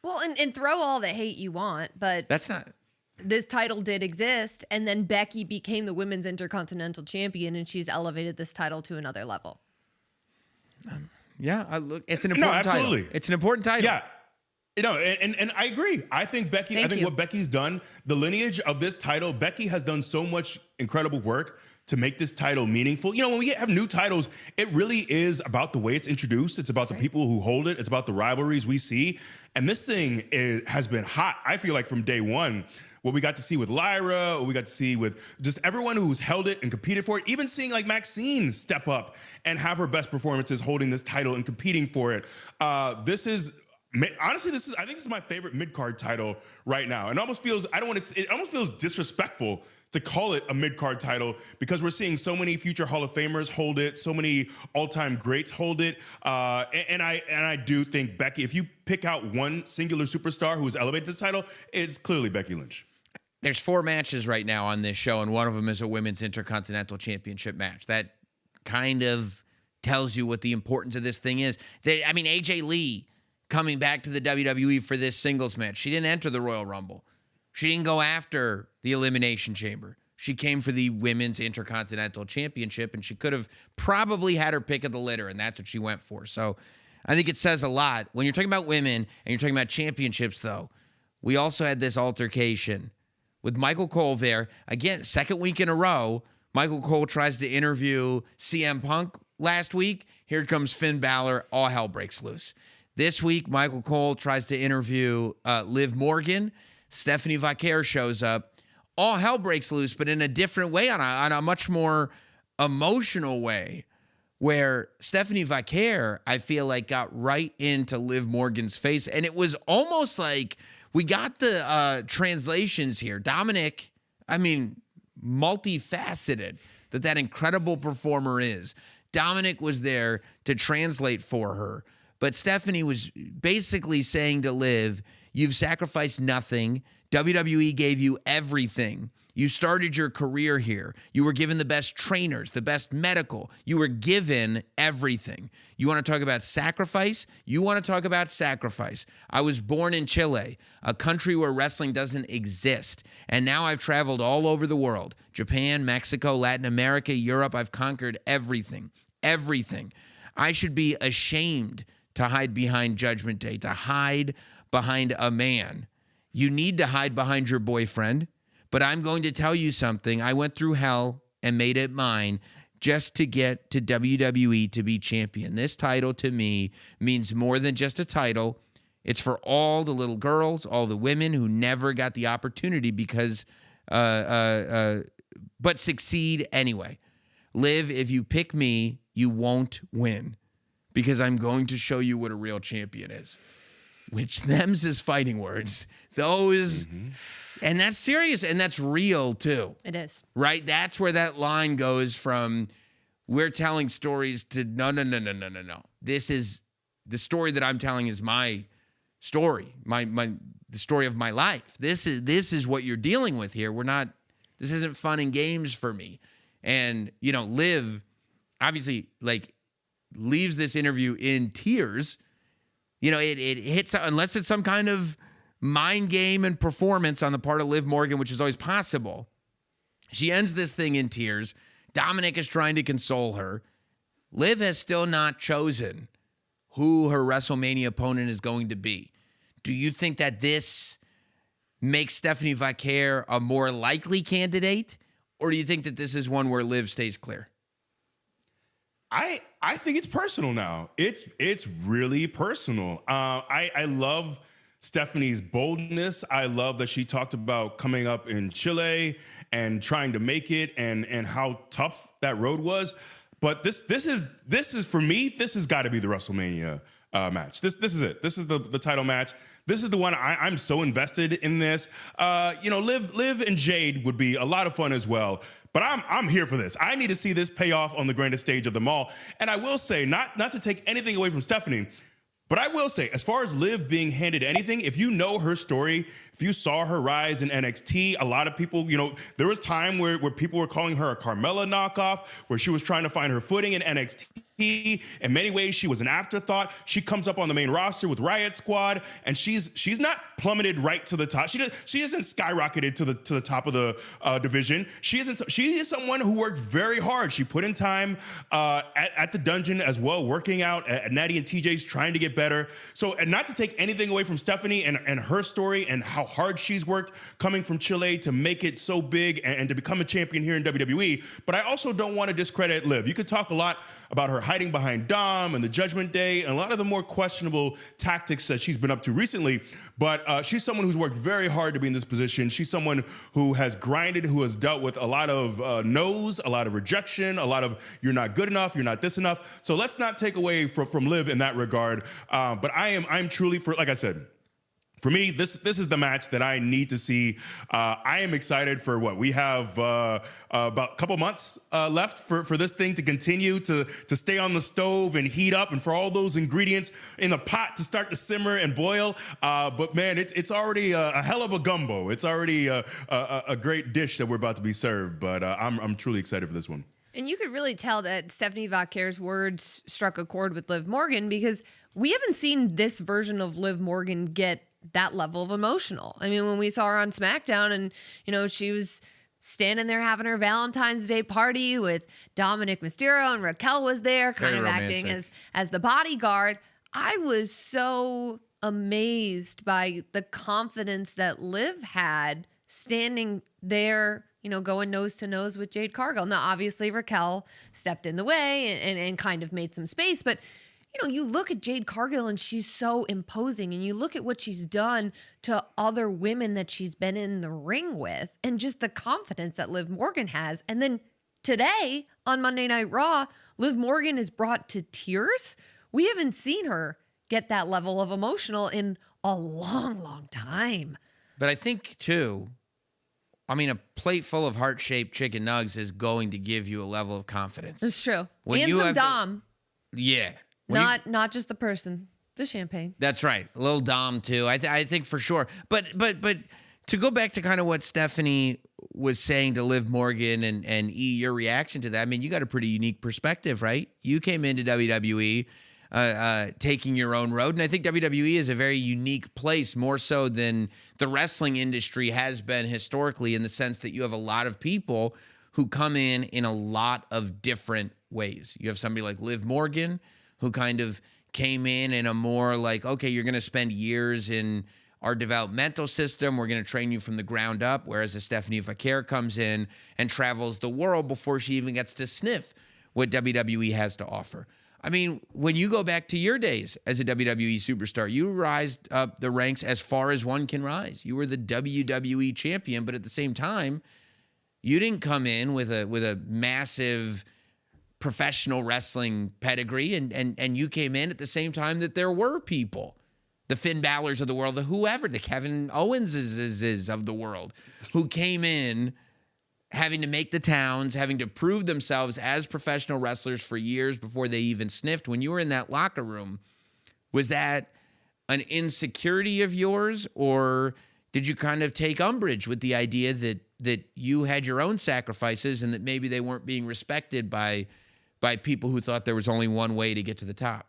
Well, and throw all the hate you want, but That's not. this title did exist, and then Becky became the Women's Intercontinental Champion, and she's elevated this title to another level. Yeah, it's an important absolutely. title. It's an important title. Yeah. And I agree. I think what Becky's done, the lineage of this title, Becky has done so much incredible work to make this title meaningful. When we have new titles, it really is about the way it's introduced. It's about the people who hold it. It's about the rivalries we see. And this thing has been hot, I feel like, from day one. What we got to see with Lyra, what we got to see with just everyone who's held it and competed for it, even seeing like Maxine step up and have her best performances holding this title and competing for it. This is, honestly, I think this is my favorite mid-card title right now. And it almost feels disrespectful to call it a mid-card title because we're seeing so many future Hall of Famers hold it, so many all-time greats hold it. And I do think Becky, if you pick out one singular superstar who has elevated this title, it's clearly Becky Lynch. There's 4 matches right now on this show, and one of them is a Women's Intercontinental Championship match. That kind of tells you what the importance of this thing is. AJ Lee coming back to the WWE for this singles match. She didn't enter the Royal Rumble. She didn't go after the Elimination Chamber. She came for the Women's Intercontinental Championship, and she could have probably had her pick of the litter, and that's what she went for. So I think it says a lot. When you're talking about women and you're talking about championships, though, we also had this altercation with Michael Cole there. Again, second week in a row, Michael Cole tries to interview CM Punk last week. Here comes Finn Balor. All hell breaks loose. This week, Michael Cole tries to interview Liv Morgan. Stephanie Vaquer shows up. All hell breaks loose, but in a different way, on a much more emotional way, where Stephanie Vaquer, I feel like, got right into Liv Morgan's face. And it was almost like we got the translations here. Dominic, multifaceted that incredible performer is. Dominic was there to translate for her. But Stephanie was basically saying to Liv, you've sacrificed nothing. WWE gave you everything. You started your career here. You were given the best trainers, the best medical. You were given everything. You want to talk about sacrifice? You want to talk about sacrifice. I was born in Chile, a country where wrestling doesn't exist. And now I've traveled all over the world. Japan, Mexico, Latin America, Europe. I've conquered everything. Everything. I should be ashamed to hide behind Judgment Day, to hide behind a man. You need to hide behind your boyfriend. But I'm going to tell you something. I went through hell and made it mine just to get to WWE to be champion. This title to me means more than just a title. It's for all the little girls, all the women who never got the opportunity because, but succeed anyway. Liv, if you pick me, you won't win because I'm going to show you what a real champion is. Which them's is fighting words. Those, and that's serious and that's real too. It is. Right? That's where that line goes from we're telling stories to no. This is the story that I'm telling is my story, the story of my life. This is what you're dealing with here. This isn't fun and games for me. And, Liv obviously leaves this interview in tears. It hits, unless it's some kind of mind game and performance on the part of Liv Morgan, which is always possible. She ends this thing in tears. Dominic is trying to console her. Liv has still not chosen who her WrestleMania opponent is going to be. Do you think that this makes Stephanie Vaquer a more likely candidate? Or do you think that this is one where Liv stays clear? I think it's personal now. It's really personal. I love Stephanie's boldness. I love that she talked about coming up in Chile and trying to make it and how tough that road was. But this is for me, this has got to be the WrestleMania match. This is it. This is the title match. This is the one I'm so invested in this. Liv and Jade would be a lot of fun as well. But I'm here for this. I need to see this pay off on the grandest stage of them all. And I will say, not to take anything away from Stephanie, but I will say, as far as Liv being handed anything, if you know her story, if you saw her rise in NXT, a lot of people, there was time where people were calling her a Carmella knockoff, where she was trying to find her footing in NXT. In many ways, she was an afterthought. She comes up on the main roster with Riot Squad, and she's not plummeted right to the top. She isn't skyrocketed to the top of the division. She is someone who worked very hard. She put in time at the dungeon as well, working out at Natty and TJ's, trying to get better. So, and not to take anything away from Stephanie and her story and how hard she's worked coming from Chile to make it so big and to become a champion here in WWE. But I also don't want to discredit Liv. You could talk a lot about her hiding behind Dom and the Judgment Day and a lot of the more questionable tactics that she's been up to recently. But she's someone who's worked very hard to be in this position. She's someone who has grinded, who has dealt with a lot of no's, a lot of rejection, a lot of you're not good enough, you're not this enough. So let's not take away from Liv in that regard. But I'm truly, like I said, for me, this is the match that I need to see. I am excited for what we have about a couple months left for this thing to continue to stay on the stove and heat up, and for all those ingredients in the pot to start to simmer and boil. But man, it's already a hell of a gumbo. It's already a great dish that we're about to be served. But I'm truly excited for this one. And you could really tell that Stephanie Vauquer's words struck a chord with Liv Morgan, because we haven't seen this version of Liv Morgan get that level of emotional. I mean, when we saw her on SmackDown and, she was standing there having her Valentine's Day party with Dominic Mysterio and Raquel was there kind of acting as the bodyguard. I was so amazed by the confidence that Liv had standing there, going nose to nose with Jade Cargill. Now, obviously Raquel stepped in the way and kind of made some space, but you look at Jade Cargill and she's so imposing, and you look at what she's done to other women that she's been in the ring with, and just the confidence that Liv Morgan has. And then today on Monday Night Raw, Liv Morgan is brought to tears. We haven't seen her get that level of emotional in a long, long time. But I think, too, a plate full of heart-shaped chicken nugs is going to give you a level of confidence. It's true. When and you some have Dom. Yeah. Not just the person, the champagne. That's right. A little Dom, too. I think for sure. But to go back to kind of what Stephanie was saying to Liv Morgan and your reaction to that, you got a pretty unique perspective, right? You came into WWE taking your own road, and I think WWE is a very unique place, more so than the wrestling industry has been historically, in the sense that you have a lot of people who come in a lot of different ways. You have somebody like Liv Morgan, who kind of came in a more like, okay, you're going to spend years in our developmental system. We're going to train you from the ground up. Whereas a Stephanie Vauquer comes in and travels the world before she even gets to sniff what WWE has to offer. When you go back to your days as a WWE superstar, you rised up the ranks as far as one can rise. You were the WWE champion, but at the same time, you didn't come in with a massive professional wrestling pedigree, and you came in at the same time that there were people, the Finn Balor's of the world, the whoever, the Kevin Owenses of the world, who came in having to make the towns, having to prove themselves as professional wrestlers for years before they even sniffed. When you were in that locker room, was that an insecurity of yours, or did you kind of take umbrage with the idea that you had your own sacrifices and that maybe they weren't being respected by people who thought there was only one way to get to the top?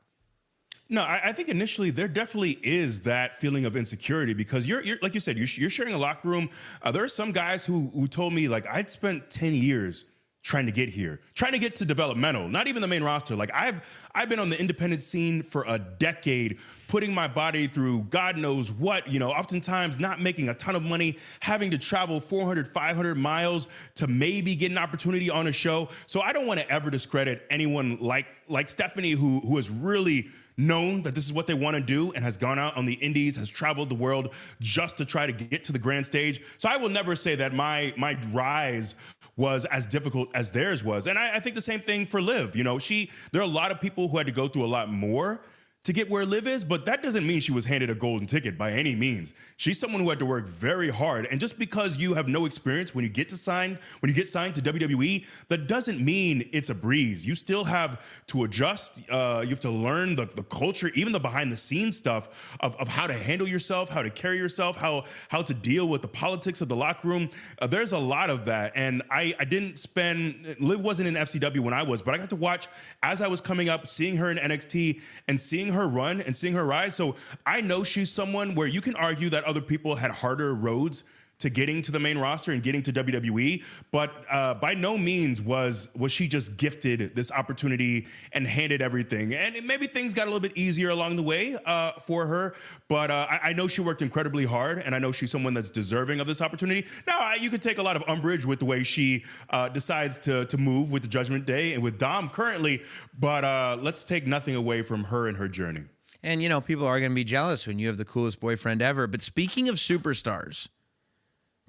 No, I think initially there definitely is that feeling of insecurity, because you're like you said, you're sharing a locker room. There are some guys who told me, like, I'd spent 10 years trying to get here, trying to get to developmental, not even the main roster. Like, I've been on the independent scene for a decade, putting my body through God knows what, oftentimes not making a ton of money, having to travel 400, 500 miles to maybe get an opportunity on a show. So I don't want to ever discredit anyone like Stephanie, who has really known that this is what they want to do and has gone out on the indies, has traveled the world just to try to get to the grand stage. So I will never say that my rise was as difficult as theirs was. And I think the same thing for Liv. There are a lot of people who had to go through a lot more to get where Liv is, but that doesn't mean she was handed a golden ticket by any means. She's someone who had to work very hard, and just because you have no experience when you get signed to WWE, that doesn't mean it's a breeze. You still have to adjust. You have to learn the culture, even the behind the scenes stuff of how to handle yourself, how to carry yourself, how to deal with the politics of the locker room. There's a lot of that, and I didn't spend. Liv wasn't in FCW when I was, but I got to watch as I was coming up, seeing her in NXT and seeing her run and seeing her rise. So I know she's someone where you can argue that other people had harder roads to getting to the main roster and getting to WWE, but by no means was she just gifted this opportunity and handed everything. And maybe things got a little bit easier along the way for her, but I know she worked incredibly hard, and I know she's someone that's deserving of this opportunity. Now, you could take a lot of umbrage with the way she decides to move with the Judgment Day and with Dom currently, but let's take nothing away from her and her journey. And, you know, people are going to be jealous when you have the coolest boyfriend ever. But speaking of superstars,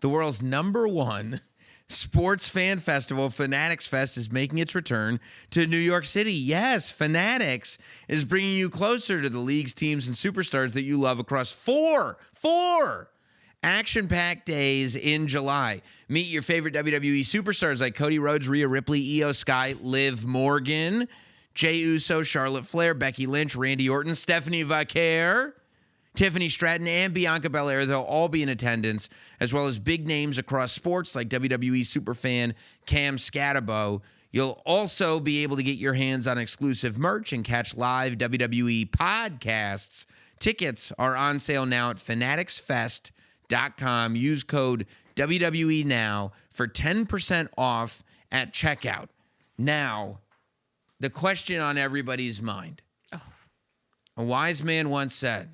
the world's #1 sports fan festival, Fanatics Fest, is making its return to New York City. Yes, Fanatics is bringing you closer to the leagues, teams, and superstars that you love across four action-packed days in July. Meet your favorite WWE superstars like Cody Rhodes, Rhea Ripley, Io Sky, Liv Morgan, Jey Uso, Charlotte Flair, Becky Lynch, Randy Orton, Stephanie Vaquer, Tiffany Stratton, and Bianca Belair. They'll all be in attendance, as well as big names across sports like WWE superfan Cam Scatterbo. You'll also be able to get your hands on exclusive merch and catch live WWE podcasts. Tickets are on sale now at fanaticsfest.com. Use code WWE now for 10% off at checkout. Now, the question on everybody's mind. A wise man once said,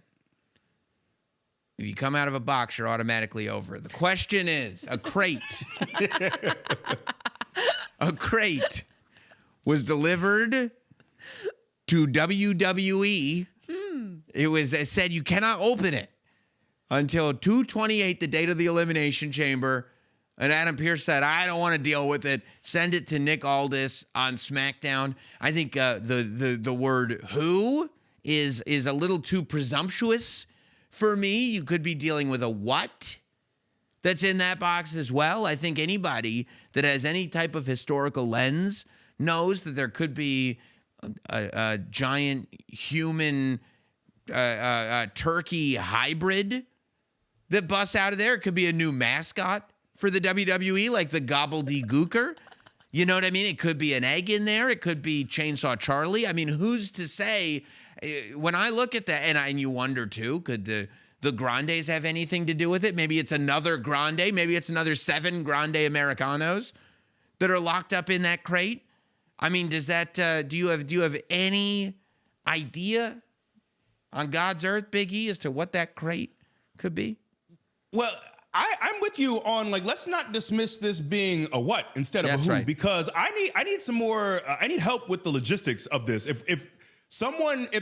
if you come out of a box, you're automatically over. The question is, a crate was delivered to WWE. It said you cannot open it until 2/28, the date of the Elimination Chamber. And Adam Pearce said, I don't want to deal with it. Send it to Nick Aldis on SmackDown. I think the word who is a little too presumptuous for me. You could be dealing with a what that's in that box as well. I think anybody that has any type of historical lens knows that there could be a giant human turkey hybrid that busts out of there. It could be a new mascot for the WWE, like the Gobbledygooker. You know what I mean? It could be an egg in there. It could be Chainsaw Charlie. I mean, who's to say? When I look at that, and you wonder too, could the Grandes have anything to do with it? Maybe it's another Grande. Maybe it's another 7 Grande Americanos that are locked up in that crate. I mean, does that? Do you have any idea on God's earth, Big E, as to what that crate could be? Well, I'm with you on, like, let's not dismiss this being a what instead of That's a who, right. because I need some more. I need help with the logistics of this. If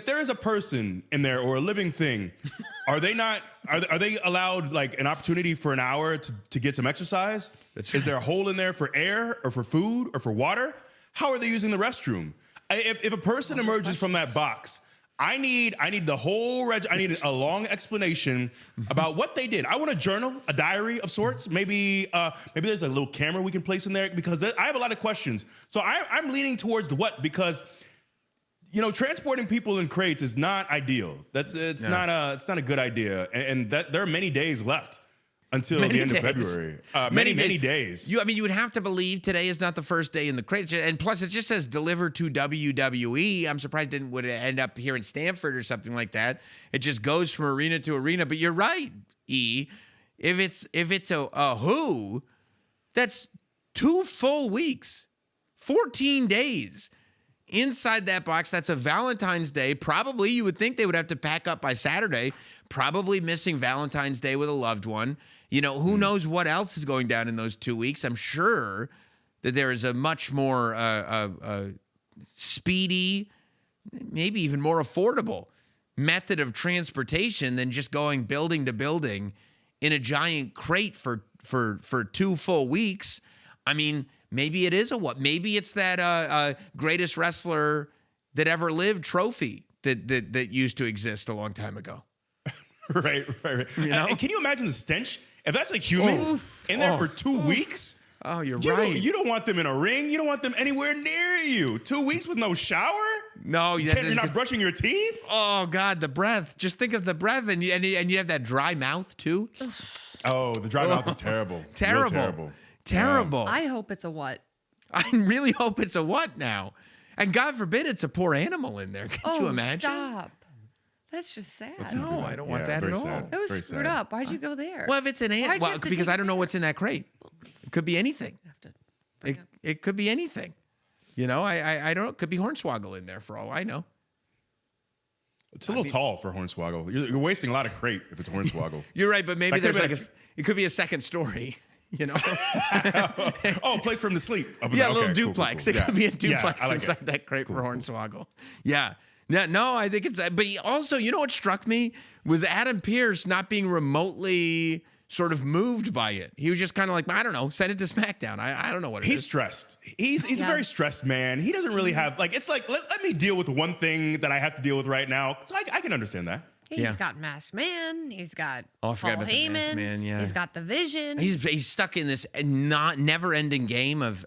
there is a person in there or a living thing, are they allowed like an opportunity for an hour to get some exercise? That's Is there a hole in there for air or for food or for water? How are they using the restroom? If a person emerges from that box, I need the whole I need a long explanation about what they did. I want a journal, a diary of sorts. Maybe there's a little camera we can place in there, because I have a lot of questions. So I'm leaning towards the what, because transporting people in crates is not ideal. It's not a good idea, and that there are many days left until the end of February. Many days. You would have to believe today is not the first day in the crate. And plus, it just says delivered to WWE. I'm surprised it would end up here in Stamford or something like that. It just goes from arena to arena. But you're right, E. If it's a who, that's 2 full weeks, 14 days inside that box. That's a Valentine's Day. Probably you would think they would have to pack up by Saturday, probably missing Valentine's Day with a loved one. Who knows what else is going down in those 2 weeks. I'm sure that there is a much more speedy, maybe even more affordable method of transportation than just going building to building in a giant crate for 2 full weeks. I mean, maybe it is a what? Maybe it's that greatest wrestler that ever lived trophy that used to exist a long time ago. Right. You know? And can you imagine the stench? If that's a human in there for 2 weeks, Oh, you're you right. you don't want them in a ring. You don't want them anywhere near you. 2 weeks with no shower? No, You're not brushing your teeth? Oh God, the breath. Just think of the breath, and you have that dry mouth too. Oh, the dry mouth is terrible. Terrible. Real Terrible. I hope it's a what? I really hope it's a what now, and God forbid it's a poor animal in there. Can you imagine? Stop. That's just sad. No, I don't want that at all. That was Very screwed sad. up. Why'd you go there? Well, if it's an Why'd ant, you well, have to because take I don't know it what's in that crate. It could be anything. Have to bring up- It could be anything. You know, I don't know. It could be hornswoggle in there for all I know. It's a little tall for hornswoggle. You're wasting a lot of crate if it's hornswoggle. You're right, but maybe That could've there's been it could be a second story. You know, Oh, a place for him to sleep. Up in yeah, the- a little okay, cool, duplex. cool, It cool. could be a Yeah, duplex I like inside it. that crate Cool, for cool. hornswoggle. Yeah. No, I think it's. But also, you know what struck me was Adam Pearce not being remotely sort of moved by it. He was just kind of like, I don't know, send it to SmackDown. I don't know what it He's is. stressed. He's Yeah. a very stressed man. He doesn't really have it's like let me deal with the one thing that I have to deal with right now. So I can understand that. He's Yeah. got Masked Man. He's got Oh, I forgot Paul about the Masked Heyman. Man, yeah. He's got the Vision. He's stuck in this never-ending game of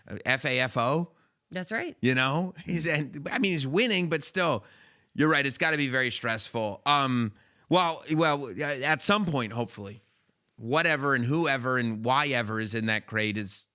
FAFO. That's right. You know, he's winning, but still, you're right. It's got to be very stressful. Well, at some point, hopefully, whatever and whoever and why ever is in that crate is,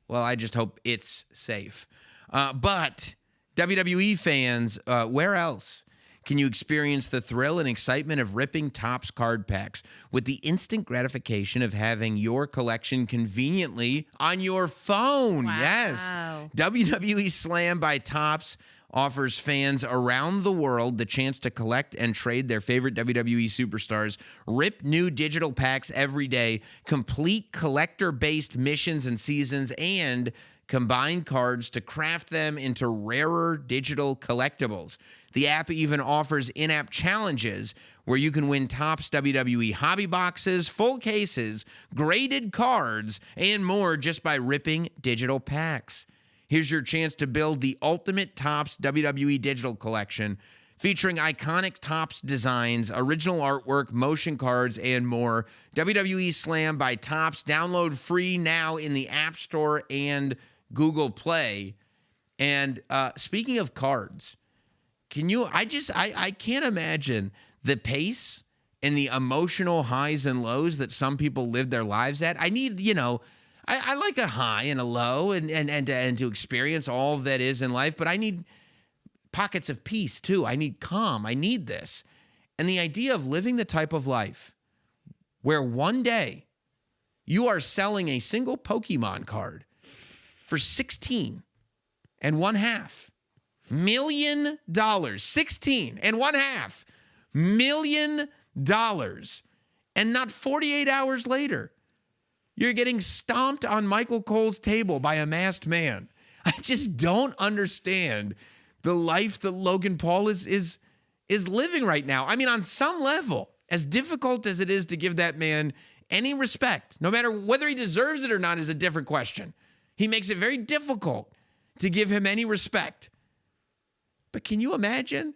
well, I just hope it's safe. But WWE fans, where else can you experience the thrill and excitement of ripping Topps card packs with the instant gratification of having your collection conveniently on your phone? Wow. Yes. WWE Slam by Topps offers fans around the world the chance to collect and trade their favorite WWE superstars, rip new digital packs every day, complete collector-based missions and seasons, and combine cards to craft them into rarer digital collectibles. The app even offers in-app challenges where you can win Topps WWE hobby boxes, full cases, graded cards, and more just by ripping digital packs. Here's your chance to build the ultimate Topps WWE digital collection featuring iconic Topps designs, original artwork, motion cards, and more. WWE Slam by Topps. Download free now in the App Store and Google Play. And speaking of cards, I can't imagine the pace and the emotional highs and lows that some people live their lives at. I need, I like a high and a low and to experience all that is in life, but I need pockets of peace too. I need calm. I need this. And the idea of living the type of life where one day you are selling a single Pokemon card for $16.5 million, $16.5 million, and not 48 hours later, you're getting stomped on Michael Cole's table by a masked man. I just don't understand the life that Logan Paul is living right now. I mean, on some level, as difficult as it is to give that man any respect, no matter whether he deserves it or not is a different question. He makes it very difficult to give him any respect. But can you imagine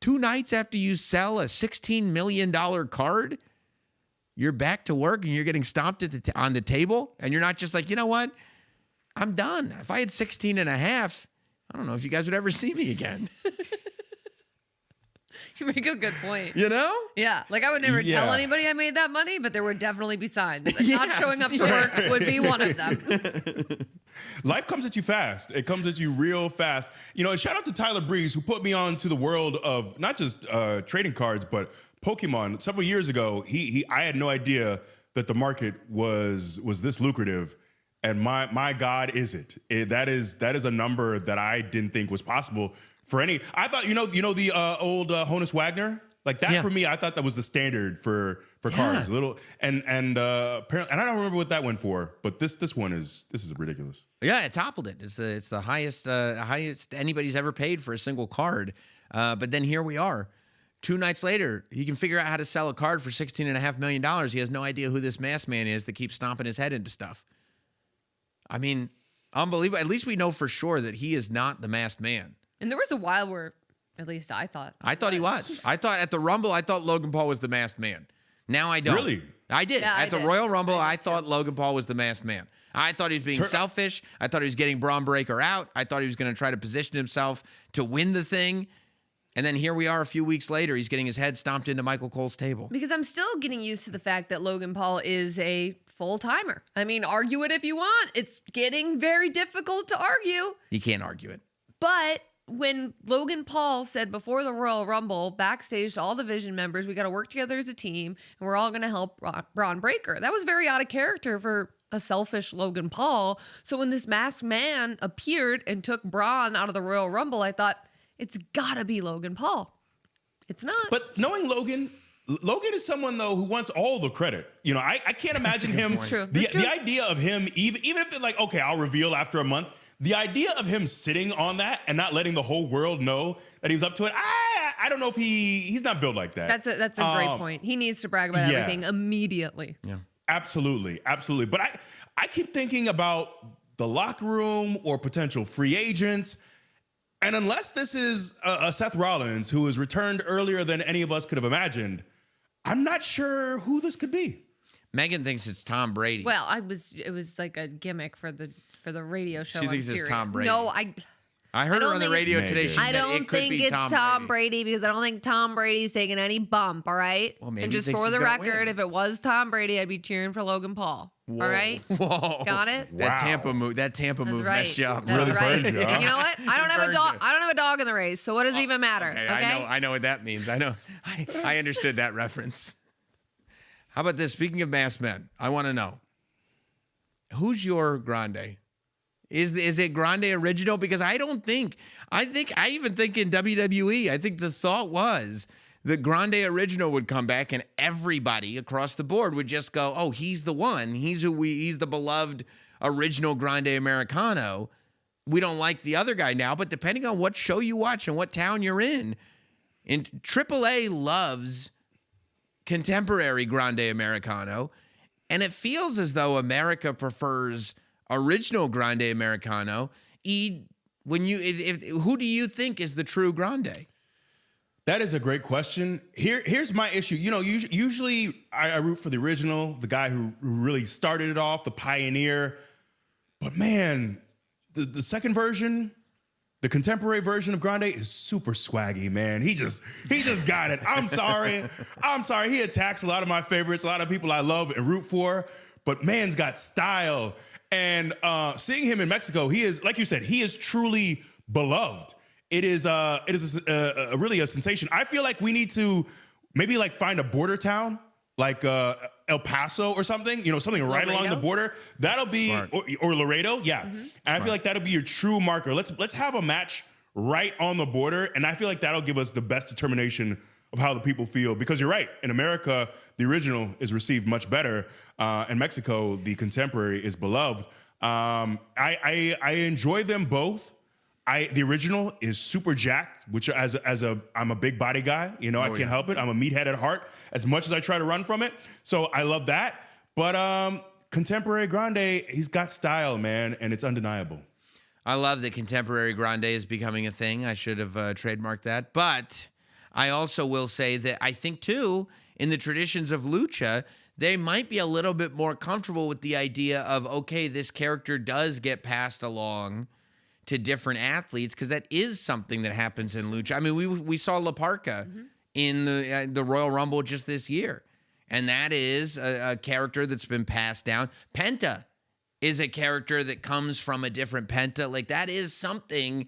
2 nights after you sell a $16 million card, you're back to work and you're getting stomped on the table and you're not just like, you know what? I'm done. If I had 16.5, I don't know if you guys would ever see me again. You make a good point. You know? Yeah, like I would never tell Yeah. anybody I made that money, but there would definitely be signs. Not Yes, showing up to yeah. work would be one of them. Life comes at you fast. It comes at you real fast. And shout out to Tyler Breeze, who put me on to the world of not just trading cards, but Pokemon. Several years ago, I had no idea that the market was this lucrative. And my God, is it? That is a number that I didn't think was possible for any. I thought, the old Honus Wagner? Like that Yeah. for me, I thought that was the standard for cards. A little and apparently, and I don't remember what that went for, but this one is ridiculous. Yeah, it toppled it. It's the highest anybody's ever paid for a single card. But then here we are. 2 nights later, he can figure out how to sell a card for $16.5 million. He has no idea who this masked man is that keeps stomping his head into stuff. I mean, unbelievable. At least we know for sure that he is not the masked man. And there was a while where At least I thought. I thought he was. I thought at the Rumble, I thought Logan Paul was the masked man. Now I don't. Really? I did. Yeah, At I the did. Royal Rumble, I I did thought Logan Paul was the masked man. I thought he was being selfish. I thought he was getting Braun Breaker out. I thought he was going to try to position himself to win the thing. And then here we are a few weeks later. He's getting his head stomped into Michael Cole's table. Because I'm still getting used to the fact that Logan Paul is a full-timer. I mean, argue it if you want. It's getting very difficult to argue. You can't argue it. But when Logan Paul said before the Royal Rumble, backstage to all the Vision members, we got to work together as a team, and we're all going to help Braun Breaker. That was very out of character for a selfish Logan Paul. So when this masked man appeared and took Braun out of the Royal Rumble, I thought, it's got to be Logan Paul. It's not. But knowing Logan is someone though who wants all the credit. You know, I can't imagine him. That's true. The idea of him, even if they're like, okay, I'll reveal after a month. The idea of him sitting on that and not letting the whole world know that he was up to it, I don't know if he's not built like that. That's a great point. He needs to brag about everything immediately. Yeah. Absolutely. But I keep thinking about the locker room or potential free agents. And unless this is a Seth Rollins who was returned earlier than any of us could have imagined, I'm not sure who this could be. Megan thinks it's Tom Brady. Well, it was like a gimmick for the radio show. She thinks it's Sirius. Tom Brady. No, I heard her don't on the think radio it's today. Megan. She I said don't it could think be it's Tom Brady because I don't think Tom Brady's taking any bump, all right? Well, maybe and he just thinks for he's the gonna record, win. if it was Tom Brady, I'd be cheering for Logan Paul. Whoa. All right? Whoa. Got it? That Wow. Tampa move. That Tampa That's move right. messed you up. That's Really right. burned you, huh? And you know what? I don't have a Burned dog. you. I don't have a dog in the race, so what does it even matter? Okay. I know what that means. I know. I understood that reference. How about this? Speaking of masked men, I want to know who's your Grande? Is it Grande original? Because I even think in WWE, I think the thought was that Grande original would come back and everybody across the board would just go, oh, he's the one. He's the beloved original Grande Americano. We don't like the other guy now, but depending on what show you watch and what town you're in AAA loves contemporary Grande Americano, and it feels as though America prefers original Grande Americano. Who do you think is the true Grande? That is a great question. Here's my issue. You know, usually I root for the original, the guy who really started it off, the pioneer. But man, the second version, the contemporary version of Grande is super swaggy, man. He just got it. I'm sorry. He attacks a lot of my favorites, a lot of people I love and root for. But man's got style. And seeing him in Mexico, he is, like you said, he is truly beloved. It is really a sensation. I feel like we need to maybe like find a border town like El Paso or something, you know, something right along the border. That'll be, or Laredo, yeah. And I feel like that'll be your true marker. Let's have a match right on the border, and I feel like that'll give us the best determination of how the people feel. Because you're right, in America, the original is received much better. In Mexico, the contemporary is beloved. I enjoy them both. The original is super jacked, which I'm a big body guy, you know, I can't help it. I'm a meathead at heart as much as I try to run from it. So I love that. But contemporary Grande, he's got style, man, and it's undeniable. I love that contemporary Grande is becoming a thing. I should have trademarked that. But I also will say that I think, too, in the traditions of lucha, they might be a little bit more comfortable with the idea of, okay, this character does get passed along to different athletes, because that is something that happens in lucha. I mean, we saw La Parca in the Royal Rumble just this year, and that is a character that's been passed down. Penta is a character that comes from a different Penta. Like, that is something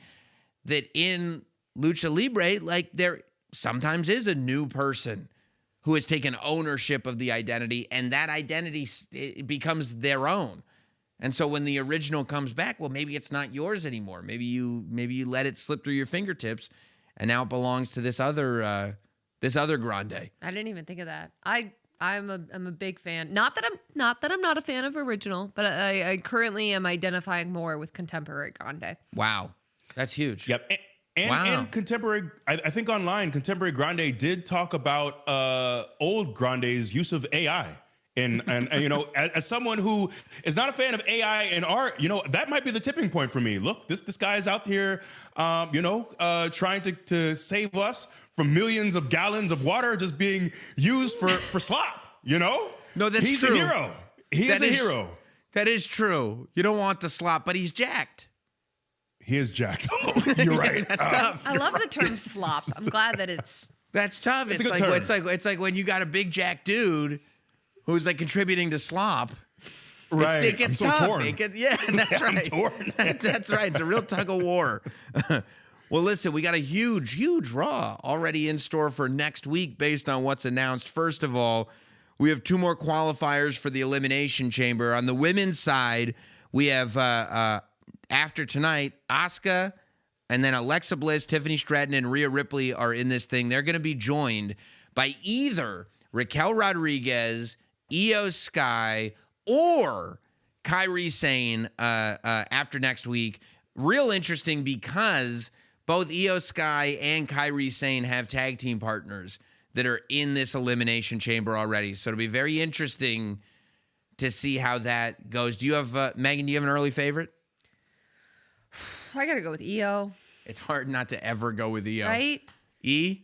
that in Lucha Libre, like, there sometimes is a new person who has taken ownership of the identity, and that identity it becomes their own. And so when the original comes back, well, maybe it's not yours anymore. Maybe you let it slip through your fingertips, and now it belongs to this other Grande. I didn't even think of that. I'm a big fan. Not that I'm not a fan of original, but I currently am identifying more with contemporary Grande. Wow, that's huge. Yep. And contemporary, I think online, contemporary Grande did talk about old Grande's use of AI And you know, as someone who is not a fan of AI and art, you know, that might be the tipping point for me. Look, this guy is out here, trying to save us from millions of gallons of water just being used for slop. You know, No, that's he's true. a hero. He is a hero. That is true. You don't want the slop, but he's jacked. He is jacked. You're right. That's tough. I love the term slop. I'm glad that it's. That's tough. It's a good term. It's like when you got a big jack dude who's like contributing to slop. Right. It gets I'm so tough. torn. That's I'm right. torn. That's right. It's a real tug of war. Well, listen, we got a huge Raw already in store for next week based on what's announced. First of all, we have 2 more qualifiers for the Elimination Chamber. On the women's side, we have, after tonight, Asuka and then Alexa Bliss, Tiffany Stratton, and Rhea Ripley are in this thing. They're going to be joined by either Raquel Rodriguez, Io Sky, or Kairi Sane after next week. Real interesting because both Io Sky and Kairi Sane have tag team partners that are in this Elimination Chamber already. So it'll be very interesting to see how that goes. Do you have, Megan, do you have an early favorite? I got to go with EO, It's hard not to ever go with Io. right? E?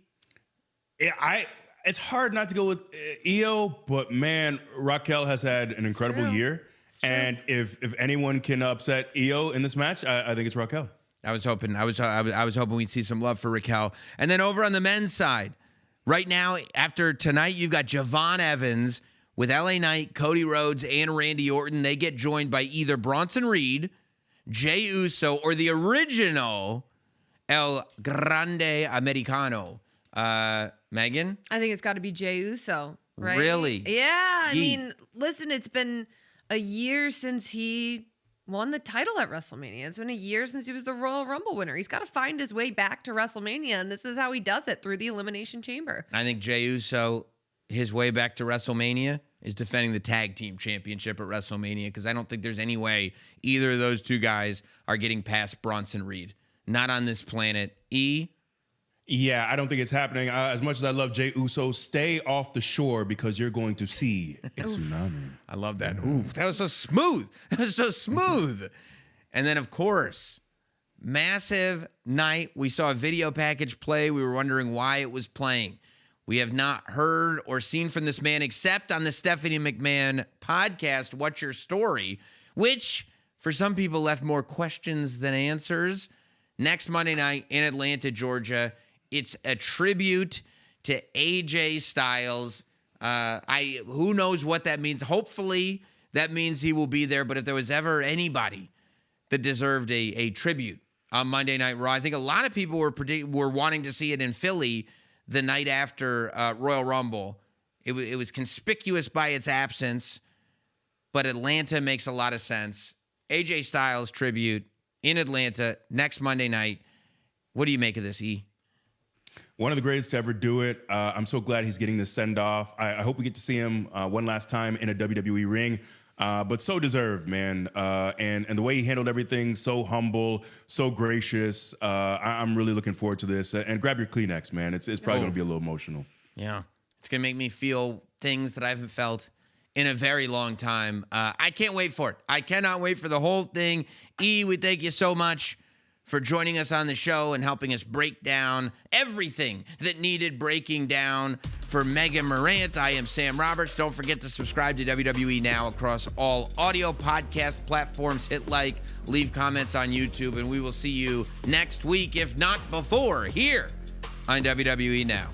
Yeah, it's hard not to go with Io, but man, Raquel has had an incredible true. year. And if anyone can upset Io in this match, I think it's Raquel. I was hoping we'd see some love for Raquel. And then over on the men's side, right now, after tonight, you've got Javon Evans with LA Knight, Cody Rhodes, and Randy Orton. They get joined by either Bronson Reed, Jey Uso, or the original El Grande Americano. Megan? I think it's got to be Jey Uso, right? Really? Yeah. I Ye- mean, listen, it's been a year since he won the title at WrestleMania. It's been a year since he was the Royal Rumble winner. He's got to find his way back to WrestleMania, and this is how he does it, through the Elimination Chamber. I think Jey Uso, his way back to WrestleMania is defending the tag team championship at WrestleMania, because I don't think there's any way either of those two guys are getting past Bronson Reed. Not on this planet. E? Yeah, I don't think it's happening. As much as I love Jey Uso, stay off the shore because you're going to see a tsunami. I love that. Ooh, that was so smooth. That was so smooth. And then, of course, massive night. We saw a video package play. We were wondering why it was playing. We have not heard or seen from this man except on the Stephanie McMahon podcast, What's Your Story, which for some people left more questions than answers. Next Monday night in Atlanta, Georgia. It's a tribute to AJ Styles. Who knows what that means? Hopefully that means he will be there. But if there was ever anybody that deserved a tribute on Monday Night Raw, I think a lot of people were wanting to see it in Philly the night after Royal Rumble. It was conspicuous by its absence, but Atlanta makes a lot of sense. AJ Styles tribute in Atlanta next Monday night. What do you make of this, E? One of the greatest to ever do it. I'm so glad he's getting this send-off. I hope we get to see him one last time in a WWE ring. But so deserved, man. And the way he handled everything, so humble, so gracious. I'm really looking forward to this. And grab your Kleenex, man. It's probably going to be a little emotional. Yeah. It's going to make me feel things that I haven't felt in a very long time. I can't wait for it. I cannot wait for the whole thing. E, we thank you so much for joining us on the show and helping us break down everything that needed breaking down. For Megan Morant, I am Sam Roberts. Don't forget to subscribe to WWE Now across all audio podcast platforms. Hit like, leave comments on YouTube, and we will see you next week, if not before, here on WWE Now.